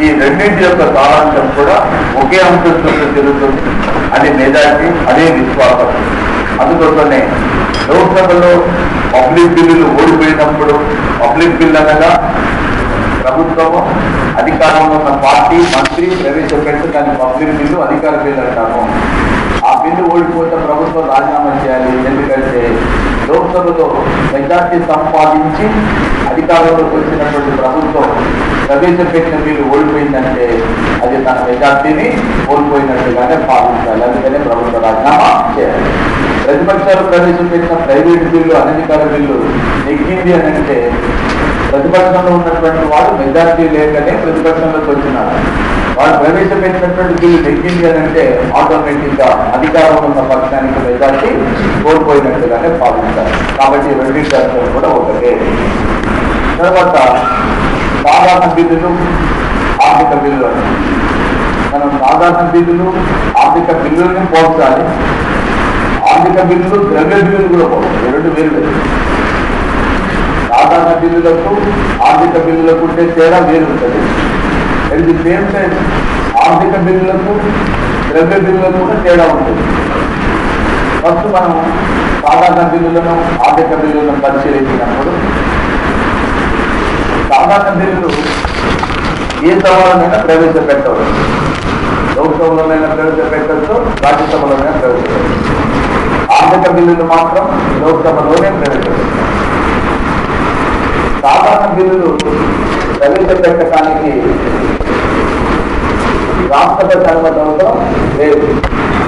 ఈ రెండింటి యొక్క సారాంశం కూడా ఒకే అంశంతో జరుగుతుంది. అది మెజారిటీ, అదే విశ్వాసం. అందుకోసమే లోక్సభలో పబ్లిక్ బిల్లులు ఓడిపోయినప్పుడు, పబ్లిక్ బిల్ అనగా ప్రభుత్వము అధికారంలో ఉన్న పార్టీ మంత్రి ప్రవేశపెట్టి దాన్ని పబ్లిక్ బిల్లు అధికార బిల్లు అంటాము. ఆ బిల్లు ఓడిపోతే ప్రభుత్వం రాజీనామా చేయాలి. ఎందుకంటే లోక్సభలో మెజార్టీ సంపాదించి అధికారంలోకి వచ్చినటువంటి ప్రభుత్వం ప్రవేశపెట్టిన బిల్లు ఓడిపోయిందంటే అది తన మెజార్టీని కోల్పోయినట్టుగానే భావించాలి. అందుకనే ప్రభుత్వం రాజీనామా చేయాలి. ప్రతిపక్షాలు ప్రవేశపెట్టిన ప్రైవేట్ బిల్లు, అనధికార బిల్లు నెగ్గింది అని అంటే ప్రతిపక్షంలో ఉన్నటువంటి వాడు మెజార్టీ లేకనే ప్రతిపక్షంలోకి వచ్చినారు. వాడు ప్రవేశపెట్టినటువంటి బిల్లు నెగ్గింది అని అంటే ఆటోమేటిక్ గా అధికారంలో ఉన్న పక్షానికి మెజార్టీ కోల్పోయినట్టుగానే భావించాలి. కాబట్టి రెండింటి అర్థం కూడా ఒకటే. తర్వాత సాధారణ బిల్లులు, ఆర్థిక బిల్లులు అని మనం సాధారణ బిల్లులు, ఆర్థిక బిల్లుల్ని పోల్చాలి. ఆర్థిక బిల్లులు, ద్రవ్య బిల్లులు కూడా పోవాలి. రెండు వేరు వేరు. సాధారణ బిల్లులకు, ఆర్థిక బిల్లులకు ఉంటే తేడా వేరు ఉంటుంది. ఎట్ ది సేమ్ టైం ఆర్థిక బిల్లులకు, ద్రవ్య బిల్లులకు కూడా తేడా ఉంటుంది. ఫస్ట్ మనం సాధారణ బిల్లులను, ఆర్థిక బిల్లులను పరిశీలించినప్పుడు సాధారణ బిల్లులు ఏ సభలోనైనా ప్రవేశపెట్టవచ్చు. లోక్సభలోనైనా ప్రవేశపెట్టవచ్చు, రాజ్యసభలోనైనా ప్రవేశపెట్టవచ్చు. ఆర్థిక బిల్లులు మాత్రం లోక్సభలోనే ప్రవేశపెట్టవచ్చు. సాధారణ బిల్లులు ప్రవేశపెట్టడానికి రాష్ట్రపతి అనుమతి అవసరం లేదు.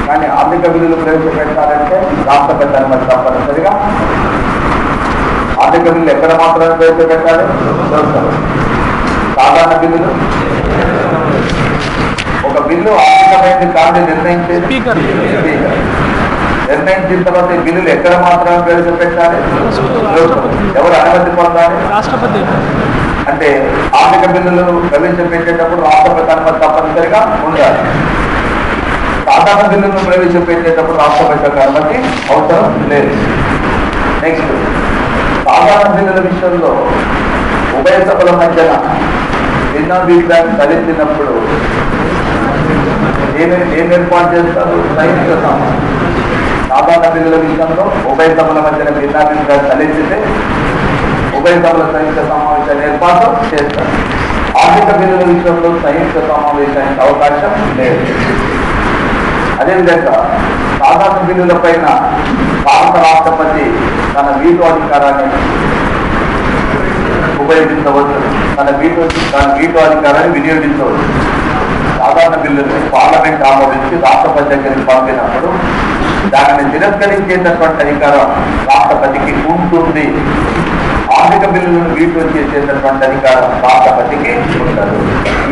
కానీ ఆర్థిక బిల్లులు ప్రవేశపెట్టాలంటే రాష్ట్రపతి అనుమతి తప్పనిసరిగా. ఆర్థిక బిల్లు ఎక్కడ మాత్రమే ప్రవేశపెట్టాలి? లోక్సభ. సాధారణ బిల్లులు ఒక బిల్లు ఆర్థికమైనది కాదు నిర్ణయించేది స్పీకర్. నిర్ణయించిన తర్వాత ఈ బిల్లులు ఎక్కడ మాత్రమే ప్రవేశపెట్టాలి? ఎవరు అనుమతి పొందాలి? రాష్ట్రపతి. అంటే ఆర్థిక బిల్లులు ప్రవేశపెట్టేటప్పుడు రాష్ట్రపతి అనుమతి తప్పనిసరిగా ఉండాలి. సాధారణ బిల్లులను ప్రవేశపెట్టేటప్పుడు రాష్ట్రపతి అనుమతి అవసరం లేదు. నెక్స్ట్, సాధారణ బిల్లుల విషయంలో ఉభయ సభల మధ్యన భిన్నాభిప్రాయం తలెత్తినప్పుడు ఏం ఏర్పాటు చేస్తారు? సంయుక్త సమావేశం. సాధారణ బిల్లుల విషయంలో ఉభయ సభల మధ్యన భిన్నాభిప్రాయం తలెత్తితే ఉభయ సభల సంయుక్త సమావేశాన్ని ఏర్పాటు చేస్తారు. ఆర్థిక బిల్లుల విషయంలో సంయుక్త సమావేశానికి అవకాశం లేదు. అదేవిధంగా సాధారణ బిల్లుల పైన భారత రాష్ట్రపతి తన వీటో అధికారాన్ని ఉపయోగించవచ్చు, తన వీటో అధికారాన్ని వినియోగించవచ్చు. సాధారణ బిల్లుని పార్లమెంట్ ఆమోదించి రాష్ట్రపతి దగ్గరికి పంపినప్పుడు దానిని తిరస్కరించేటటువంటి అధికారం రాష్ట్రపతికి ఉంటుంది. ఆర్థిక బిల్లులను వీటో చేసేటటువంటి అధికారం రాష్ట్రపతికి ఉండదు.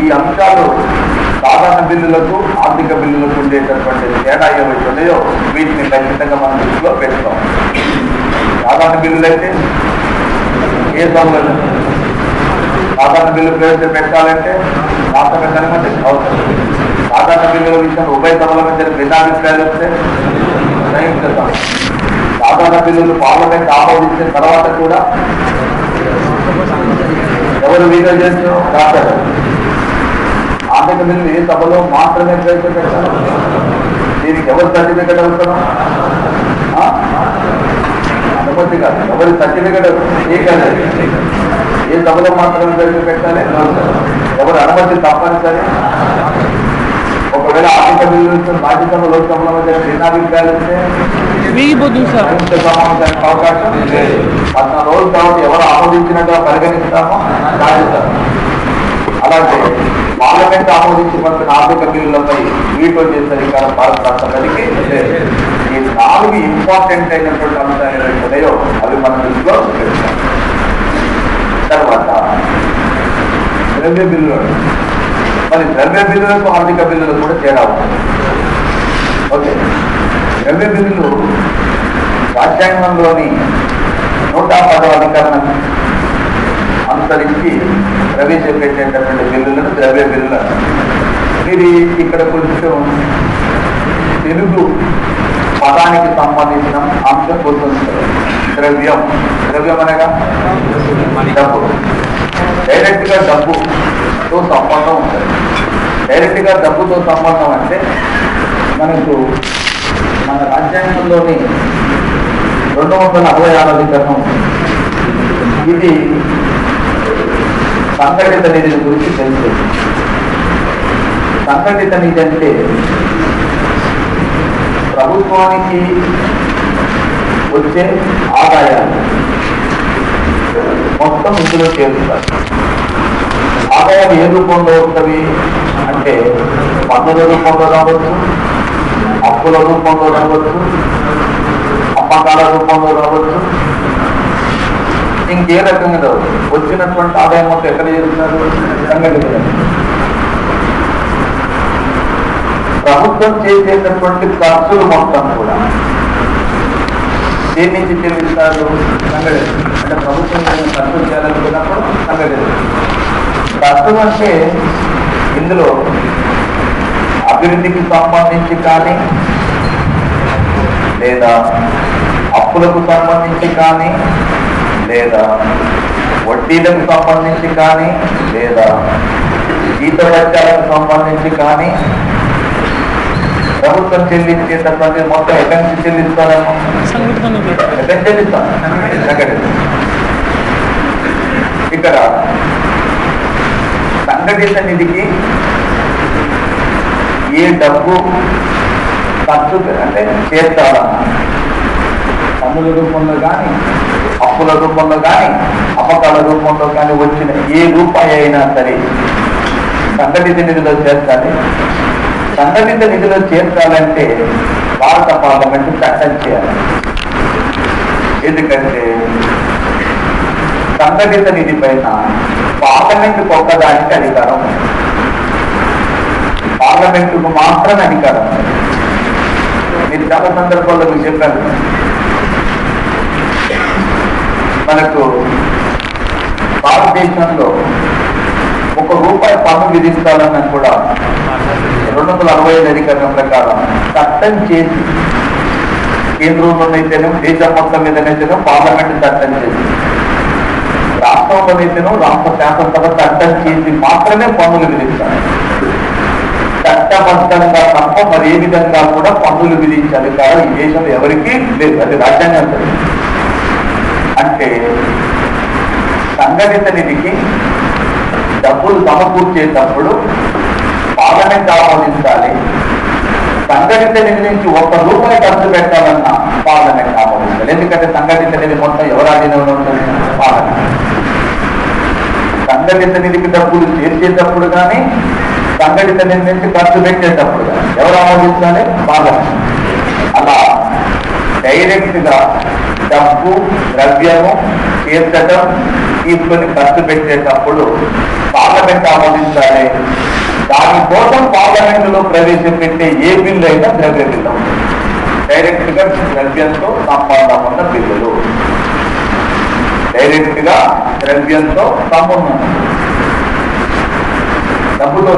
ఈ అంశాలు సాధారణ బిల్లులకు, ఆర్థిక బిల్లులకు ఉండేటటువంటి తేడా ఏవైతే ఉన్నాయో వీటిని ఖచ్చితంగా మనం దృష్టిలో పెడతాం. సాధారణ బిల్లులు అయితే ఏ సభలో సాధారణ బిల్లు ప్రవేశపెట్టాలంటే రాష్ట్రపతి అనుమతి అవసరం. సాధారణ బిల్లుల విషయంలో ఉభయ సభల మధ్య భిన్నాభిప్రాయాలు వస్తే సంయుక్త సభ. సాధారణ బిల్లులు పార్లమెంట్ ఆమోదించిన తర్వాత కూడా ఎవరు వీడియో చేసిన రాష్ట్రపతి. ఆర్థిక బిల్లు ఏ సభలో మాత్రమే ప్రవేశపెట్టారు. దీనికి ఎవరు సర్టిఫికెట్ అవసరం? అనుమతి కాదు, ఎవరి సర్టిఫికెట్ ఏ సభలో మాత్రమే ప్రవేశపెట్టాలి? ఎవరు అనుమతి తప్పనిసరి. ఒకవేళ ఆర్థిక బిల్లు రాజ్యసభ, లోక్సభల మధ్య భిన్నాభిప్రాయాలు వస్తే సమావేశానికి అవకాశం లేదు. 14 రోజులు కాబట్టి ఎవరు ఆమోదించినట్టుగా పరిగణిస్తామో రాజ్యసభ. అలాగే పార్లమెంట్ ఆమోదించి పంపిన ఆర్థిక బిల్లులపై వీటో చేసే అధికారం భారత రాష్ట్రపతికి లేదు. ఈ 4 ఇంపార్టెంట్ అయినటువంటి అంశాలు ఏవైతే ఉన్నాయో అవి మన దృష్టిలో పెడతాం. తర్వాత ద్రవ్య బిల్లులు. మరి ద్రవ్య బిల్లులకు, ఆర్థిక బిల్లులకు కూడా తేడా ఉంటుంది. ఓకే, ద్రవ్య బిల్లులు రాజ్యాంగంలోని 110వ అధికరణం అనుసరించి ప్రవేశపెట్టేటటువంటి బిల్లులను ద్రవ్య బిల్లులు అంటారు. మీరు ఇక్కడ కొంచెం తెలుగు పదానికి సంబంధించిన అంశం గుర్తుంచుతారు. ద్రవ్యం అనగా డబ్బు. డైరెక్ట్ గా డబ్బు తో సంబంధం ఉంటుంది. డైరెక్ట్గా డబ్బుతో సంబంధం అంటే మనకు మన రాజ్యాంగంలోని 246వ అధికరణం ఇది సంఘటిత నిధుల గురించి తెలుసు. సంఘటిత నిధి అంటే ప్రభుత్వానికి వచ్చే ఆదాయాలు మొత్తం ఇందులో చేరుస్తారు. ఆదాయం ఏ రూపంలో వస్తుంది అంటే పన్నుల రూపంలో రావచ్చు, అప్పుల రూపంలో రావచ్చు, అమ్మకాల రూపంలో రావచ్చు, ఇంకే రకంగా రావచ్చు. వచ్చినటువంటి ఆదాయం మొత్తం ఎక్కడ చేస్తున్నారు? సంఘటిత. ప్రభుత్వం చేసేటటువంటి ఖర్చులు మొత్తం కూడా దేని నుంచి చెల్లిస్తారు? సంఘటిత. అంటే ప్రభుత్వం ఖర్చులు చేయాలనుకున్నప్పుడు సంఘటిత. ఖర్చులు అంటే ఇందులో అభివృద్ధికి సంబంధించి కానీ, లేదా అప్పులకు సంబంధించి కానీ, లేదా వడ్డీలకు సంబంధించి కానీ, లేదా జీతభత్యాలకు సంబంధించి కానీ ప్రభుత్వం చెల్లించేటటువంటి మొత్తం ఎక్కడి నుంచి చెల్లిస్తారమ్మా? ఎక్కడ చెల్లిస్తాను? ఇక్కడ సంఘటిత నిధికి ఏ డబ్బు ఖర్చు అంటే చేర్చాలన్నా పన్నుల రూపంలో కానీ, అప్పుల రూపంలో కానీ, అమ్మకాల రూపంలో కానీ వచ్చిన ఏ రూపాయి అయినా సరే సంఘటిత నిధిలో చేర్చాలి. సంఘటిత నిధిలో చేర్చాలంటే భారత పార్లమెంట్ చట్టం చేయాలి. ఎందుకంటే సంఘటిత నిధి పైన పార్లమెంటుకు ఒక్కదానికి అధికారం ఉంది. పార్లమెంటుకు మాత్రమే అధికారం ఉంది. మీరు చాలా సందర్భాల్లో మీకు చెప్పాను, మనకు భారతదేశంలో ₹1 పన్ను విధిస్తారని కూడా 245 అధికారం ప్రకారం చట్టం చేసి కేంద్రంలోనైతేనో దేశం మొత్తం మీదనైతేనో పార్లమెంటు చట్టం చేసి, రాష్ట్రంలోనైతేనో రాష్ట్ర శాసనసభ చట్టం చేసి మాత్రమే పన్నులు విధిస్తారు. చట్టబద్ధంగా తప్ప మరి ఏ విధంగా కూడా పన్నులు విధించే అధికారం ఈ దేశంలో ఎవరికీ లేదు. అది రాజ్యాంగం. అంటే సంఘటిత నిధికి డబ్బులు సమకూర్చేటప్పుడు పార్లమెంట్ ఆమోదించాలి. సంఘటిత నిధి నుంచి ₹1 ఖర్చు పెట్టాలన్నా పార్లమెంట్ ఆమోదించాలి. ఎందుకంటే సంఘటిత నిధి మొత్తం ఎవరు ఆధీనంలో ఉంటుంది? పార్లమెంట్. సంఘటిత నిధికి డబ్బులు చేర్చేటప్పుడు కానీ, సంఘటిత నిధి నుంచి ఖర్చు పెట్టేటప్పుడు కానీ ఎవరు ఆమోదించాలి? పార్లమెంట్. అలా డైరెక్ట్ గా డబ్బు ద్రవ్యము చేర్చడం, తీసుకొని ఖర్చు పెట్టేటప్పుడు పార్లమెంట్ ఆమోదించాలి. దానికోసం పార్లమెంటులో ప్రవేశపెట్టే ఏ బిల్లు అయినా ద్రవ్య బిల్లు. డైరెక్ట్ గా ద్రవ్యంతో సంబంధం ఉన్న బిల్లులు, డైరెక్ట్ గా ద్రవ్యంతో సంబంధం డబ్బుతో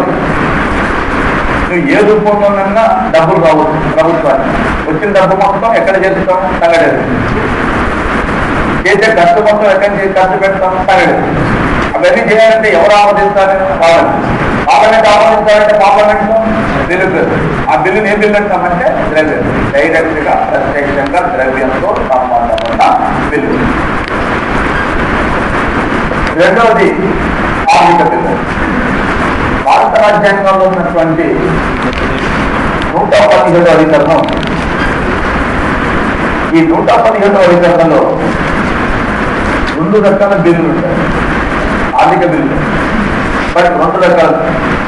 ఏ రూపంలోనన్నా డబ్బులు రావచ్చు ప్రభుత్వానికి. వచ్చిన డబ్బు మొత్తం ఎక్కడ చేస్తాం? సంఘటన. చేసే ఖర్చు మొత్తం ఎక్కడ ఖర్చు పెడతాం? సంఘటన. అవన్నీ చేయాలంటే ఎవరు ఆమోదిస్తారు? పార్లమెంట్. పార్లమెంట్ ఆమోదించాలంటే పార్లమెంట్ బిల్లు. ఆ బిల్లుని ఏ బిల్లు అంటామంటే ద్రవ్యం. డైరెక్ట్ గా ప్రత్యక్షంగా ద్రవ్యంతో సంబంధం ఉన్న బిల్లు. రెండవది ఆర్థిక బిల్లు. భారత రాజ్యాంగంలో ఉన్నటువంటి 117వ అధికరణం. ఈ 117వ అధికరణలో 2 రకాల బిల్లులు ఉంటాయి. ఆర్థిక బిల్లులు. బట్ 2 రకాల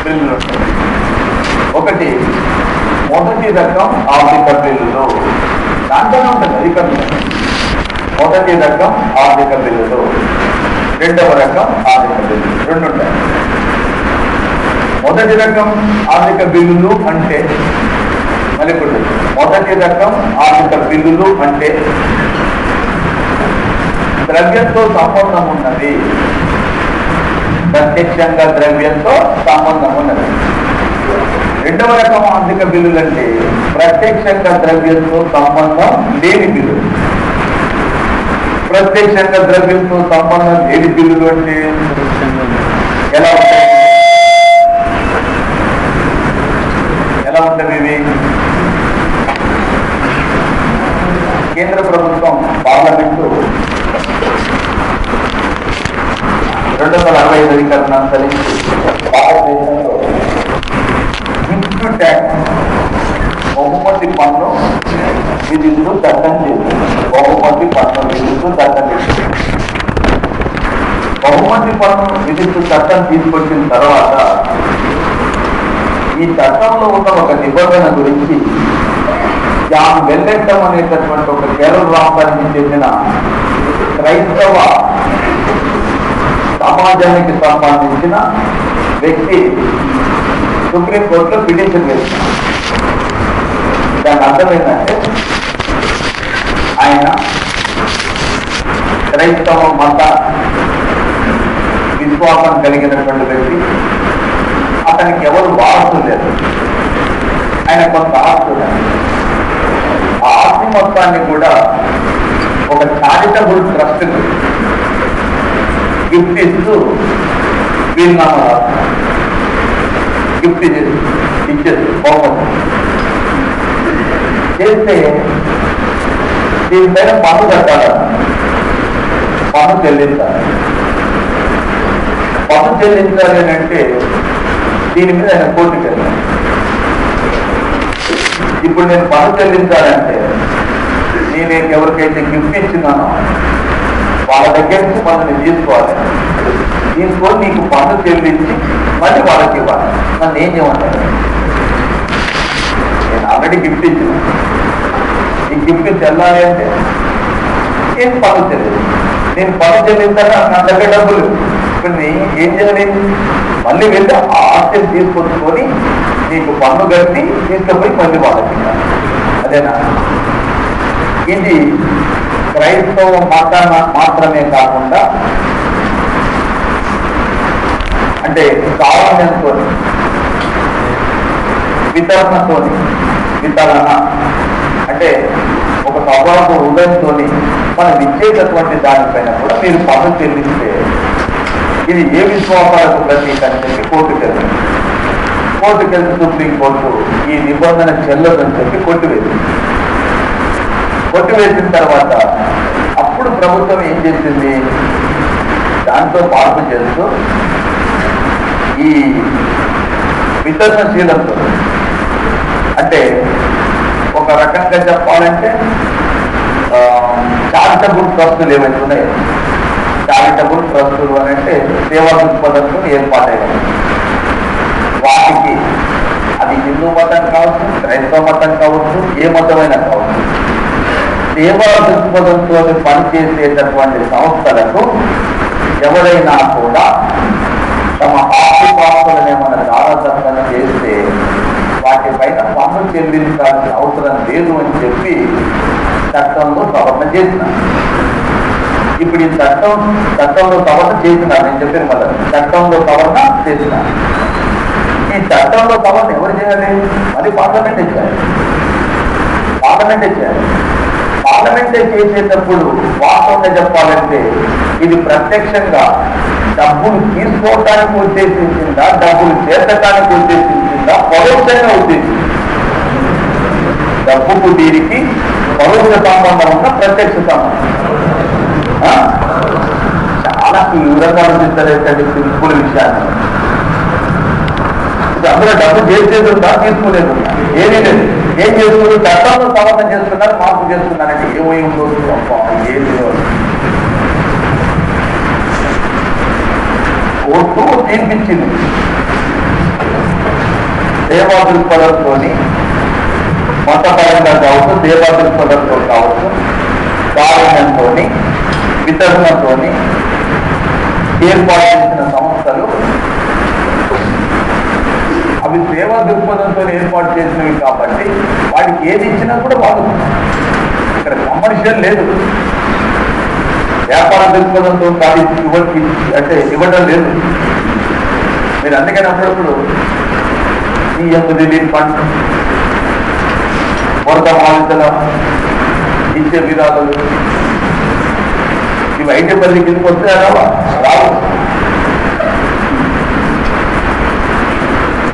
బిల్లులు ఉంటాయి. ఒకటి మొదటి రకం ఆర్థిక బిల్లులు. దాంట్లోనే ఉంటుంది అధికరణం. మొదటి రకం ఆర్థిక బిల్లులు, రెండవ రకం ఆర్థిక బిల్లులు, 2 ఉంటాయి. మొదటి రకం ఆర్థిక బిల్లులు అంటే మళ్ళీ మొదటి రకం ఆర్థిక బిల్లులు అంటే ద్రవ్యంతో సంబంధం ఉన్నది. ప్రత్యక్షంగా ద్రవ్యంతో సంబంధం ఉన్నది. రెండవ రకం ఆర్థిక బిల్లులు అంటే ప్రత్యక్షంగా ద్రవ్యంతో సంబంధం లేని బిల్లులు. ప్రత్యక్షంగా ద్రవ్యంతో సంబంధం లేని బిల్లులు అంటే ఎలా ఉంటాయి? ఎటువంటివి? కేంద్ర ప్రభుత్వం పార్లమెంటు 265 అధికరణ అనుసరించి భారతదేశంలో ఇన్స్టిట్యూట్ ట్యాక్స్ బహుమతి పన్ను విధిస్తూ చట్టం చేసింది. బహుమతి పన్ను విధిస్తూ చట్టం చేసింది. బహుమతి పన్ను విధిస్తూ చట్టం తీసుకొచ్చిన తర్వాత ఈ చట్టంలో ఉన్న ఒక నిబంధన గురించి జాన్ వెల్లెట్టం అనేటటువంటి ఒక కేరళ రాష్ట్రానికి చెందిన క్రైస్తవ సమాజానికి సంబంధించిన వ్యక్తి సుప్రీంకోర్టులో పిటిషన్ వేస్తున్నారు. దాని అర్థం ఏంటంటే ఆయన క్రైస్తవ మత విశ్వాసం కలిగినటువంటి వ్యక్తి. అతనికి ఎవరు వారసులు లేదు. ఆయన కొంత ఆస్తి ఉన్నది. ఆ ఆస్తి మొత్తాన్ని కూడా ఒక చారిటబుల్ ట్రస్ట్ గిఫ్ట్ ఇస్తూ వీలునామా రాస్తున్నారు. గిఫ్ట్ ఇచ్చేది బహుమతి చేస్తే దీనిపైన పన్ను కట్టాలన్న, పన్ను చెల్లించాలి. పన్ను చెల్లించాలి అని అంటే దీని మీద ఆయన కోర్టుకి వెళ్ళాలి. ఇప్పుడు నేను పన్ను చెల్లించాలంటే నేను ఎవరికైతే గిఫ్ట్ ఇచ్చినానో వాళ్ళ దగ్గర నుంచి పన్నుని తీసుకోవాలి. తీసుకొని నీకు పన్ను చెల్లించి మళ్ళీ వాళ్ళకి ఇవ్వాలి. నన్ను ఏం చేయమంటారు? నేను ఆల్రెడీ గిఫ్ట్ ఇచ్చిన, ఈ గిఫ్ట్ చెల్లాలి అంటే నేను పన్ను చెల్లించి, నేను పన్ను చెల్లించాక నా దగ్గర డబ్బులు ఇప్పుడు ఏం చేయాలి? మళ్ళీ వెళ్ళి ఆ ఆస్తిని తీసుకొచ్చుకొని నీకు పన్ను కట్టి తీసుకుపోయి మళ్ళీ వాళ్ళకి. అదేనా? ఇది క్రైస్తవ మతాన మాత్రమే కాకుండా అంటే సామాన్యంతో వితరణ అంటే ఒక స్వభావ హృదయంతో మనం ఇచ్చేటటువంటి దానిపైన కూడా మీరు పన్ను చెల్లిస్తే ఇది ఏ విశ్వాసాలకు ప్రతీక అని చెప్పి కోర్టుకెళ్ళి సుప్రీంకోర్టు ఈ నిబంధన చెల్లదని చెప్పి కొట్టివేసిన తర్వాత అప్పుడు ప్రభుత్వం ఏం చేసింది? దాంతో మార్పు చేస్తూ ఈ వితరణశీలంతో అంటే ఒక రకంగా చెప్పాలంటే చారిటబుల్ ట్రస్టులు ఏవైతే ఉన్నాయో, చారిటబుల్ ట్రస్టులు అని అంటే సేవా దృక్పథంతో ఏర్పాటయ్యాయి. వాటికి అది హిందూ మతం కావచ్చు, క్రైస్తవ మతం కావచ్చు, ఏ మతమైనా కావచ్చు, సేవా దృక్పథంతో పనిచేసేటటువంటి సంస్థలకు ఎవరైనా కూడా తమ ఆస్తిపాస్తులను ఏమైనా దారాదత్తం చేస్తే వాటిపైన పన్ను చెల్లించాల్సిన అవసరం లేదు అని చెప్పి చట్టంలో సవరణ చేసినారు. ఇప్పుడు ఈ చట్టంలో సవరణ చేసినారు. నేను చెప్పాను కదా, చట్టంలో సవరణ చేసినారు. ఈ చట్టంలో సవరణ ఎవరు చేయాలి? అది పార్లమెంటే చేయాలి. పార్లమెంటే చేసేటప్పుడు వాస్తవంగా చెప్పాలంటే ఇది ప్రత్యక్షంగా డబ్బులు తీసుకోవటానికి ఉద్దేశించిందా, డబ్బులు చేర్చడానికి ఉద్దేశించిందా, పరోక్షంగా ఉద్దేశించింది? డబ్బుకు దీనికి పరోక్ష సంబంధం ఉన్న ప్రత్యక్ష సంబంధం. చాలా వివరంగా ఆలోచిస్తారేంటండి సింపుల్ విషయాన్ని. అందులో డబ్బు చేసేది ఉందా, తీసుకునేది ఉందా? ఏమీ లేదు. ఏం చేస్తున్నారు? చట్టంలో సవరణ చేస్తున్నారు, మార్పు చేస్తున్నారంటే ఏమేమి ఏది కోర్టు తీర్పిచ్చింది. సేవా దృక్పథంతో మతపరంగా కావచ్చు, సేవా దృక్పథంతో కావచ్చు, కారణంతో వితరణతో ఏర్పాటు చేసిన సంస్థలు అవి సేవా దృక్పథంతో ఏర్పాటు చేసినవి కాబట్టి వాటికి ఏది ఇచ్చినా కూడా బాగుంటుంది. ఇక్కడ కమర్షియల్ లేదు, వ్యాపార దృక్పథంతో కాదు అంటే ఇవ్వడం లేదు. మీరు అందుకని అప్పుడప్పుడు సీఎం రిలీఫ్ ఫండ్, వరద బాధితుల ఇచ్చే విధానాలు ఇవి ఐటెంపల్లి కిందకి వస్తే రావు.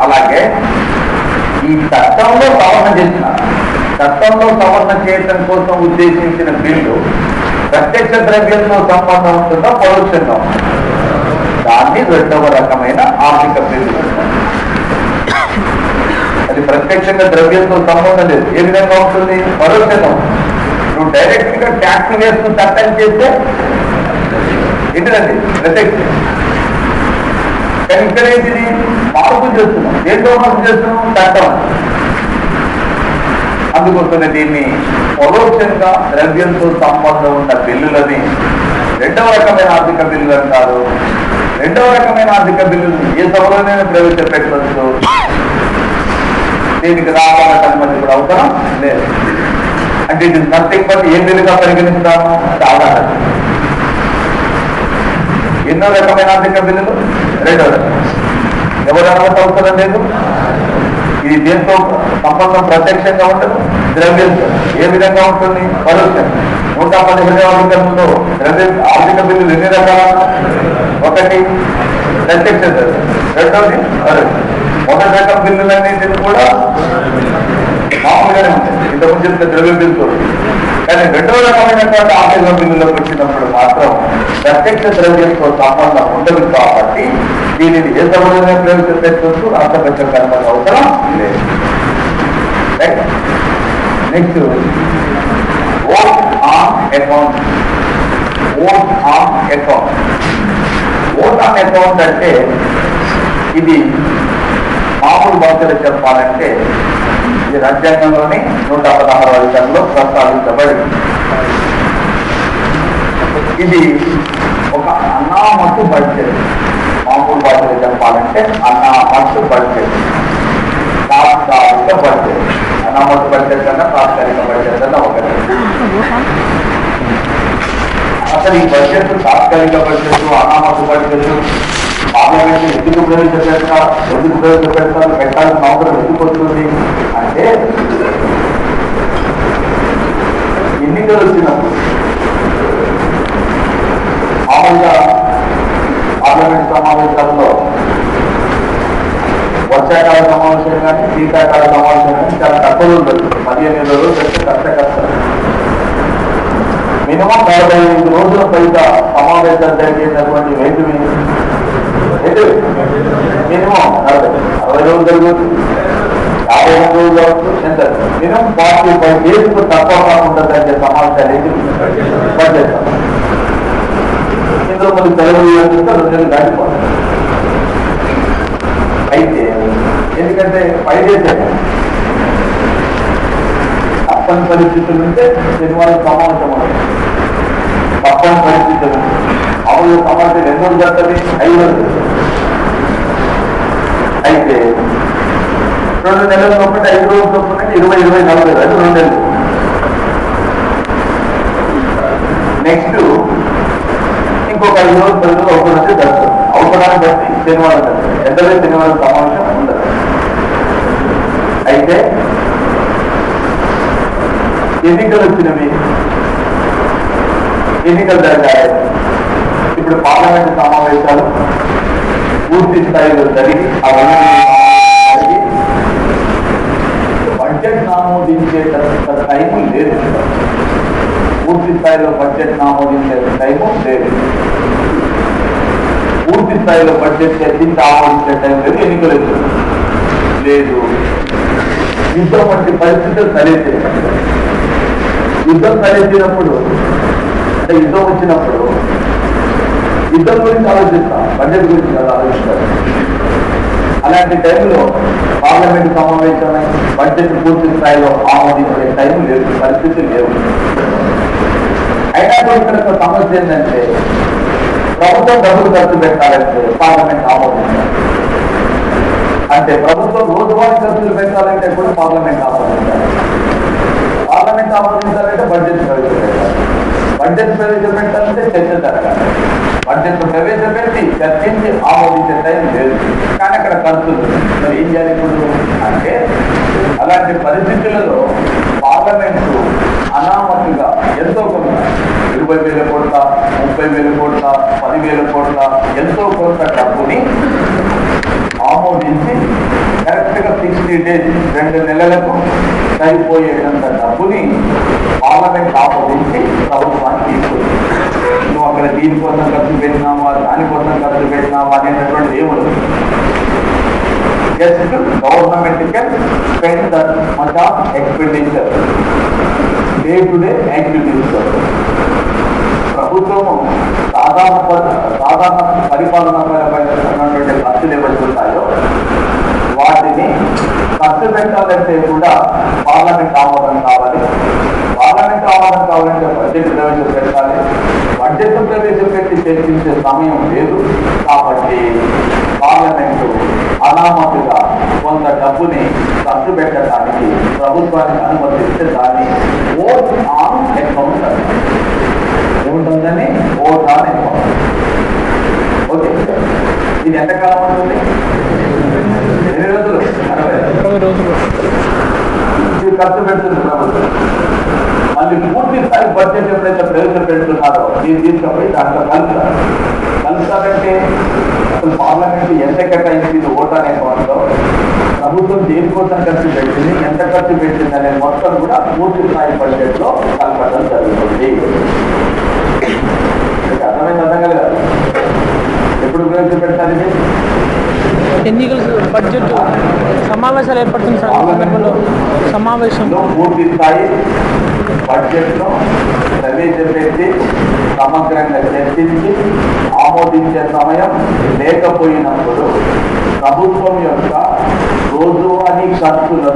అలాగే ఈ చట్టంలో సవరణ చేసిన చట్టంలో సవరణ చేయటం కోసం ఉద్దేశించిన బిల్లు ప్రత్యక్ష ద్రవ్యంతో సంబంధం ఉంటుందా పరోక్షంగా ఉంటుందా? దాన్ని రెండవ రకమైన ఆర్థిక బిల్లు. అది ప్రత్యక్షంగా ద్రవ్యంతో సంబంధం లేదు. ఏ విధంగా ఉంటుంది? పరోక్షంగా ఉంటుంది. నువ్వు డైరెక్ట్ గా ట్యాక్స్ వేస్తూ చట్టం చేస్తే ఏంటిదండి ప్రత్యక్ష. కానీ ఇక్కడ ఏంటిది? మార్పు చేస్తున్నాం. ఏంటో మార్పు చేస్తున్నాం? చట్టం. అందుకోసమే దీన్ని పరోక్షంగా ద్రవ్యంతో సంబంధం ఉన్న బిల్లులని రెండవ రకమైన ఆర్థిక బిల్లులు అంటారు. రెండవ రకమైన ఆర్థిక బిల్లులు ఏ సభలోనైనా ప్రవేశపెట్టవచ్చు. దీనికి రాష్ట్రాలకు అనుమతి కూడా అవసరం లేదు. అంటే ఇది నథింగ్ బట్ ఏ బిల్లుగా పరిగణిస్తాము? సాధారణ. ఎన్నో రకమైన ఆర్థిక బిల్లులు? రెండవ రకం. ఎవరు అనుమతి అవసరం లేదు. ఇది దేంతో సంబంధం ప్రత్యక్షంగా ఉండదు, ద్రవ్యంతో. ఏ విధంగా ఉంటుంది? పరోక్షంగా. 117వ అధికారంలో ఆర్థిక బిల్లులు ఎన్ని రకాలు? ఒకటి ప్రత్యక్ష ద్రవ్యం, రెండోది పరోక్షం. మొదటి రకం బిల్లులన్నింటినీ కూడా మామూలుగానే ఉంటాయి, ఇంతకుముందు చెప్తే ద్రవ్య బిల్లు. కానీ రెండవ రకమైనటువంటి ఆర్థిక బిల్లులోకి వచ్చినప్పుడు మాత్రం ప్రత్యక్ష ద్రవ్యంతో సంబంధం ఉండదు. కాబట్టి దీనిని ఏ సభలోనే ప్రవేశపెట్టవచ్చు, రాష్ట్రపతి అనుమతి అవసరం లేదు. Next vote on account. Vote on account. Vote on account అంటే ఇది మామూలు భాషలో చెప్పాలంటే ఇది రాజ్యాంగంలోని 116వ అధికారంలో ప్రస్తావించబడింది. ఇది ఒక అనామతు బడ్జెట్. మామూలు భాషలో చెప్పాలంటే అనామతు బడ్జెట్, తాత్కాలిక బడ్జెట్. అనామతు బడ్జెట్ కన్నా తాత్కాలిక బడ్జెట్ అన్న ఒకటి. అసలు ఈ బడ్జెట్ తాత్కాలిక బడ్జెట్, అనామతు బడ్జెట్ పార్లమెంట్ ఎందుకు ప్రవేశపెడతారు, పెట్టాల్సిన అవసరం ఎందుకు వస్తుంది అంటే ఎన్నికలు వచ్చినప్పుడు మామూలుగా పార్లమెంట్ సమావేశాల్లో వర్షాకాల సమావేశం కానీ శీతాకాల సమావేశం కానీ చాలా తక్కువ ఉంటుంది. 15 రోజులు పెడితే కష్టం. మినిమం 45 రోజుల పైగా సమావేశాలు జరిగేటటువంటి వేటు మినిమం 60 రోజులు జరుగుతుంది, 50 రోజులు కావచ్చు. ఎంత మినిమం 45 days తక్కువ కాకుండా జరిగే సమావేశాలు ఏంటి? బడ్జెట్. ఇందులో మనకి సెలవులు 2 నెలలు దాటిపోతుంది. అయితే ఎందుకంటే 5 days తప్పని పరిస్థితులు ఉంటే శనివారం సమావేశం ఉంటుంది. తప్పని పరిస్థితులు అమలు సమావేశం 2 రోజులు జరుగుతుంది, 5 రోజులు. అయితే 2 నెలల లోపల 5 రోజుల లోపల 20, 24 రోజులు 2 నెలలు. నెక్స్ట్ ఇంకొక 5 రోజులు 10 రోజులు అవసరం జరుగుతుంది. అవసరాన్ని బట్టి శనివారం జరుగుతుంది. ఎంతలో శనివారం సమావేశం ఉండదు. అయితే ఎన్నికలు వచ్చినవి, ఎన్నికలు జరగాలి. ఇప్పుడు పార్లమెంట్ సమావేశాలు పూర్తి స్థాయిలో జరిగి అవన్నీ బడ్జెట్ ఆమోదించేటంత టైము లేదు. పూర్తి స్థాయిలో బడ్జెట్ ఆమోదించే టైము లేదు. పూర్తి స్థాయిలో బడ్జెట్ చర్చించి ఆమోదించే టైం లేదు. ఎన్నికలు లేదు. యుద్ధం వంటి పరిస్థితులు తలెత్తాయి. యుద్ధం తలెత్తినప్పుడు అంటే యుద్ధం వచ్చినప్పుడు యుద్ధం గురించి ఆలోచిస్తాం, బడ్జెట్ గురించి కదా ఆలోచిస్తారు. అలాంటి టైంలో పార్లమెంట్ సమావేశమై బడ్జెట్ పూర్తి స్థాయిలో ఆమోదించే టైం లేదు, పరిస్థితులు లేవు. అయినా ఇక్కడ ఒక సమస్య ఏంటంటే ప్రభుత్వం డబ్బులు ఖర్చు పెట్టాలంటే పార్లమెంట్ ఆమోదించాలి. అంటే ప్రభుత్వం రోజువారీ ఖర్చులు పెట్టాలంటే కూడా పార్లమెంట్ ఆమోదించాలి. పార్లమెంట్ ఆమోదించాలంటే బడ్జెట్ ప్రవేశపెట్టాలి. బడ్జెట్ ప్రవేశపెట్టాలంటే చర్చ జరగాలి. బడ్జెట్ ప్రవేశపెట్టి చర్చించి ఆమోదించే టైం లేదు. కానీ అక్కడ ఖర్చులు మరి ఏం చేయాలి ఇప్పుడు అంటే అలాంటి పరిస్థితులలో పార్లమెంటు అనామతిగా ఎంతో కొంత 20,000 కోట్ల, 30,000 కోట్ల, 10,000 కోట్ల ఎంతో కొంత డబ్బుని ఆమోదించి కరెక్ట్ గా ఫిక్స్ 3 days 2 నెలలకు సరిపోయేటంత డబ్బుని పార్లమెంట్ ఆమోదించి ప్రభుత్వానికి తీసుకుంది. నువ్వు అక్కడ దీనికోసం ఖర్చు పెట్టినావా, దానికోసం ఖర్చు పెట్టినావా అనేటటువంటి ఏముండదు. Just government can spend that much of expenditure day to day activities. ప్రభుత్వము సాధారణ పరిపాలనపరమైనటువంటి ఖర్చులు ఏవైతే ఉంటాయో వాటిని ఖర్చు పెట్టాలంటే కూడా పార్లమెంట్ ఆమోదం కావాలి. పార్లమెంట్ ఆమోదం కావాలంటే బడ్జెట్ ప్రవేశపెట్టాలి. బడ్జెట్ ప్రవేశపెట్టి చర్చించే సమయం లేదు కాబట్టి పార్లమెంటు అనామతిగా కొంత డబ్బుని ఖర్చు పెట్టడానికి ప్రభుత్వానికి అనుమతిస్తే దాన్ని ఓట్ ఆన్ అకౌంట్ ఏముంటుందని ఓట్ ఆన్ అకౌంట్. ఓకే, ఇది ఎంతకాలం ఉంటుంది? 2 రోజులు, 60 రోజులు ఇది ఖర్చు పెడుతుంది ప్రభుత్వం. మళ్ళీ పూర్తి స్థాయి బడ్జెట్ ఎప్పుడైతే ప్రవేశపెడుతున్నారో దీన్ని తీసుకుపోయి దాంట్లో కలుస్తారంటే అసలు పార్లమెంట్ ఎంత కేటాయించింది ఓట్ అనే అకౌంట్లో, ప్రభుత్వం దేనికోసం ఖర్చు పెట్టింది, ఎంత ఖర్చు పెట్టింది అనే మొత్తం కూడా పూర్తి స్థాయి బడ్జెట్లో కలపడం జరుగుతుంది. అర్థమైంది? అర్థం కలగాలి. ఎప్పుడు ప్రవేశపెడతారు ఇది? ఎన్నికల బడ్జెట్ సమావేశాలు ఏర్పడుతుంది సార్. సమావేశంలో పూర్తి స్థాయి బడ్జెట్ను ప్రవేశపెట్టి సమగ్రంగా చర్చించి ఆమోదించే సమయం లేకపోయినప్పుడు ప్రభుత్వం యొక్క రోజువారీ ఖర్చులు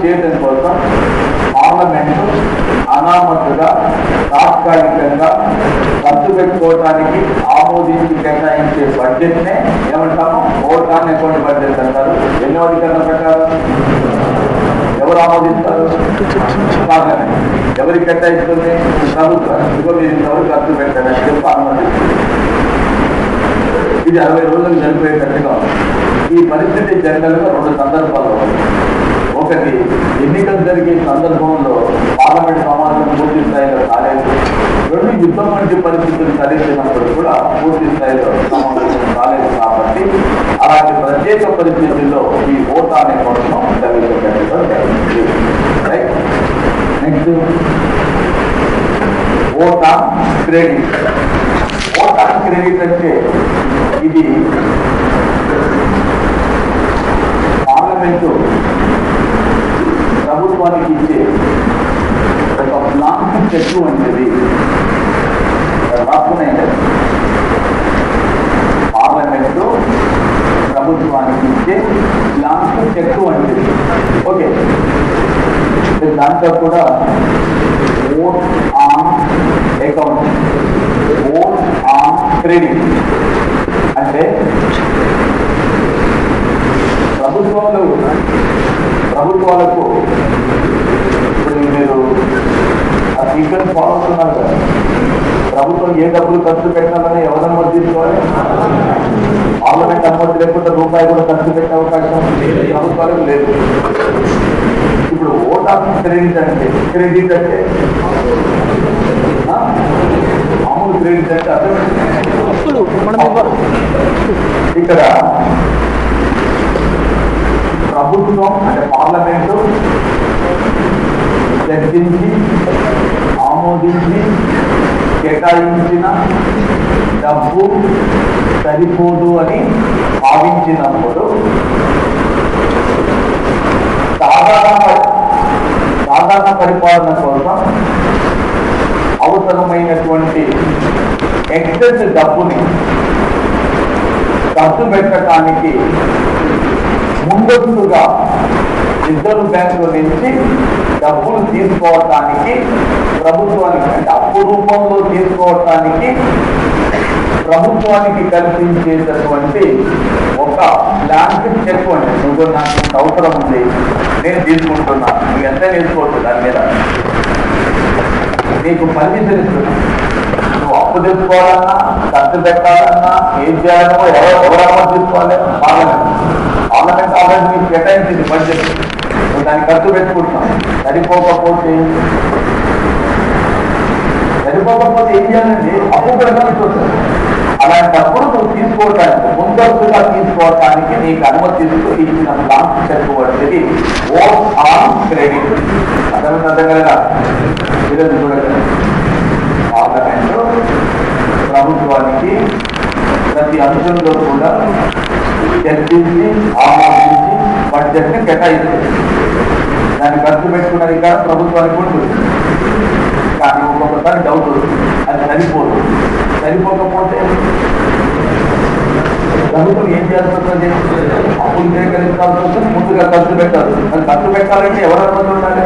చేయడం కోసం పార్లమెంటు అనామతుగా తాత్కాలికంగా ఖర్చు పెట్టుకోవడానికి ఆమోదించి కేటాయించే బడ్జెట్నే ఏమంటాము? ఓట్ ఆన్ అకౌంట్ బడ్జెట్ అంటారు. ఎన్నో అధికారుల ప్రకారం ఎవరు ఆమోదిస్తారు? పార్లమెంట్. ఎవరికి కేటాయిస్తుంది? ప్రభుత్వం. ఇదిగో మీరు ఇంతవరకు ఖర్చు పెట్టారని చెప్పి అనుమతిస్తుంది. ఇది 60 రోజులు జరిపోయేటట్టుగా ఈ పరిస్థితి జరగలుగా 2 సందర్భాలు. ఒకటి, ఎన్నికలు జరిగే సందర్భంలో పార్లమెంట్ సమావేశం పూర్తి స్థాయిలో కాలేదు. 2, యుద్ధం వంటి పరిస్థితులు తలెత్తినప్పుడు కూడా పూర్తి స్థాయిలో సమావేశం కాలేదు. కాబట్టి అలాంటి ప్రత్యేక పరిస్థితుల్లో ఈ ఓట్ అనే కోసం ప్రవేశపెట్టడం జరిగింది. Right. Next, vote on credit. Vote on credit అంటే ఇది పార్లమెంటు ప్రభుత్వానికి ఇచ్చే ఒక బ్లాంక్ చెక్ వంటిది. రాసుకున్నాయి. పార్లమెంటు ప్రభుత్వానికి ఇచ్చే బ్లాంక్ చెక్ వంటిది. ఓకే, దాంట్లో కూడా vote on account, vote on credit అంటే ప్రభుత్వాలకు ఇప్పుడు మీరు ఆ సీక్వెన్స్ ఫాలో అవుతున్నారు కదా. ప్రభుత్వం ఏ డబ్బులు ఖర్చు పెట్టాలని ఎవరు అనుమతి తీసుకోవాలి? పార్లమెంట్ అనుమతి లేకుండా రూపాయి కూడా ఖర్చు పెట్టే అవకాశం ప్రభుత్వాలకు లేదు. ఇప్పుడు ఓట్ ఆన్ క్రెడిట్ అంటే మామూలు క్రెడిట్ అంటే అర్థం ఇక్కడ ప్రభుత్వం అంటే పార్లమెంటు చర్చించి ఆమోదించి కేటాయించిన డబ్బు సరిపోదు అని భావించినప్పుడు సాధారణ పరిపాలన కోసం అవసరమైనటువంటి ఎక్సెస్ డబ్బుని ఖర్చు పెట్టడానికి ముందస్తుగా రిజర్వ్ బ్యాంకు నుంచి డబ్బులు తీసుకోవటానికి ప్రభుత్వానికి అంటే అప్పు రూపంలో తీసుకోవటానికి ప్రభుత్వానికి కల్పించేటటువంటి ఒక బ్లాంక్ చెక్ అంటే నువ్వు నాకు అవసరం ఉంది, నేను తీసుకుంటున్నాను, నువ్వు ఎంత తీసుకోవచ్చు దాని మీద నీకు పర్మిషన్ ఇస్తుంది. నువ్వు అప్పు తెచ్చుకోవాలన్నా ఖర్చు పెట్టాలన్నా ఏం చేయాలన్నా ఎవరు తీసుకోవాలి? పార్లమెంట్ ఆల్రెడీ నీకు కేటాయించింది బడ్జెట్, నువ్వు దాన్ని ఖర్చు పెట్టుకుంటున్నావు. సరిపోకపోతే ఏం చేయాలండి? అప్పు పెట్టాల్సి వస్తుంది. అలాంటప్పుడు నువ్వు తీసుకోవటానికి ముందస్తుగా తీసుకోవటానికి నీకు అనుమతి ఇచ్చిన ప్లాన్ చెప్పబడింది ఓట్ ఆన్ క్రెడిట్. అర్థంగా ఈరోజు చూడండి, పార్లమెంట్ ప్రభుత్వానికి ప్రతి అంశంలో కూడా చర్చించి ఆమోదించి బడ్జెట్ని కేటాయిస్తుంది. దాన్ని ఖర్చు పెట్టుకున్నది కాదు ప్రభుత్వానికి ఉంటుంది. కానీ ఒక్కొక్కసారి డౌట్ అది సరిపోకపోతే ప్రభుత్వం ఏం చేయాల్సి వస్తుంది? అప్పులు సేకరించాల్సి వస్తుంది, ముందుగా ఖర్చు పెట్టాలి. అది ఖర్చు పెట్టాలంటే ఎవరు అనుమతి ఉండాలి?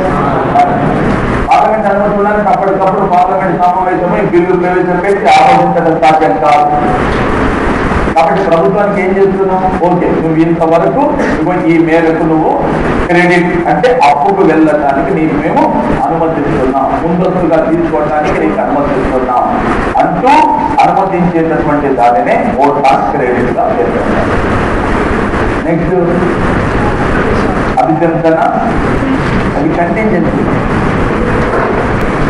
పార్లమెంట్ అనుమతి ఉండాలంటే అప్పటికప్పుడు పార్లమెంట్ సమావేశమై బిల్లు ప్రవేశపెట్టి ఆమోదించడం సాధ్యం కాదు. కాబట్టి ప్రభుత్వానికి ఏం చేస్తున్నావు? ఓకే, నువ్వు ఇంతవరకు ఈ మేరకు నువ్వు క్రెడిట్ అంటే అప్పుకు వెళ్ళడానికి నీకు మేము అనుమతిస్తున్నాం, ముందస్తుగా తీసుకోవడానికి నీకు అనుమతిస్తున్నాం అంటూ అనుమతించేటటువంటి దానినే ఓట్ ఆన్ క్రెడిట్ గా చేస్తున్నాం. నెక్స్ట్ అభిశంసన, అది కంటింజెన్సీ.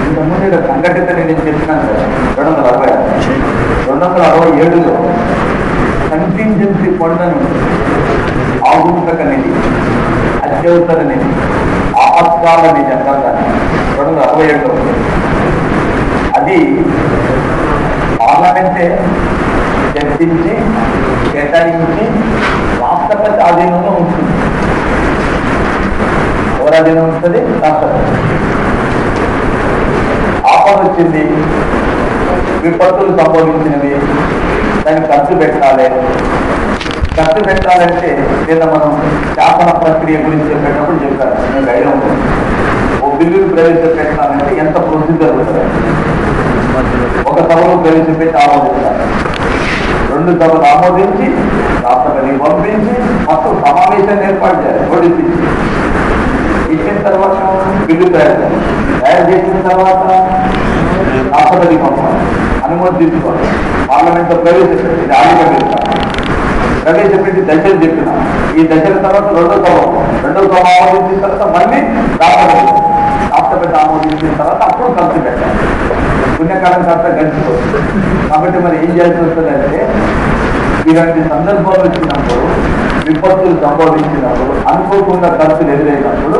ఇంతకుముందు సంఘటిత నేను చెప్పినాను కదా, 267లో కంటింజెన్సీ ఫండ్ అని ఆగుంటక నిధి, అత్యవసర నిధి, ఆపత్కాల నిధి అంటారు దాన్ని. 267లో అది పార్లమెంటే చర్చించి కేటాయించి రాష్ట్రపతి ఆధీనంలో ఉంటుంది. ఎవరు ఆధీనం ఉంటుంది? రాష్ట్రపతి. ఆపద వచ్చింది, విపత్తులు సంభవించినవి, దాన్ని ఖర్చు పెట్టాలి. ఖర్చు పెట్టాలంటే లేదా మనం శాసన ప్రక్రియ గురించి చెప్పేటప్పుడు చెప్పారు, మీకు ఐడియా ఉంటుంది. ఓ బిల్లులు ప్రవేశపెట్టాలంటే ఎంత ప్రొసీజర్ ఉంటుంది? ఒక సభలో ప్రవేశపెట్టి ఆమోదించాలి, 2 సభలు ఆమోదించి రాష్ట్రపతికి పంపించి మొత్తం సమావేశాన్ని ఏర్పాటు చేయాలి. నోటీస్ ఇచ్చిన తర్వాత బిల్లు తయారు చేసిన తర్వాత రాష్ట్రపతికి పంపాలి, అనుమతి తీసుకోవాలి, పార్లమెంట్లో ప్రవేశపెట్టి ప్రవేశపెట్టి దశలు చెప్పిన ఈ దశల తర్వాత రెండో సభ ఆమోదించిన తర్వాత మళ్ళీ రాష్ట్రపతి ఆమోదించిన తర్వాత అప్పుడు ఖర్చు పెట్టాలి. పుణ్యకాలం కాస్త గడిచిపోతుంది. కాబట్టి మరి ఏం చేయాల్సి వస్తుందంటే, ఇలాంటి సందర్భాలు వచ్చినప్పుడు, విపత్తులు సంభవించినప్పుడు, అనుకోకుండా ఖర్చులు ఎదురైనప్పుడు,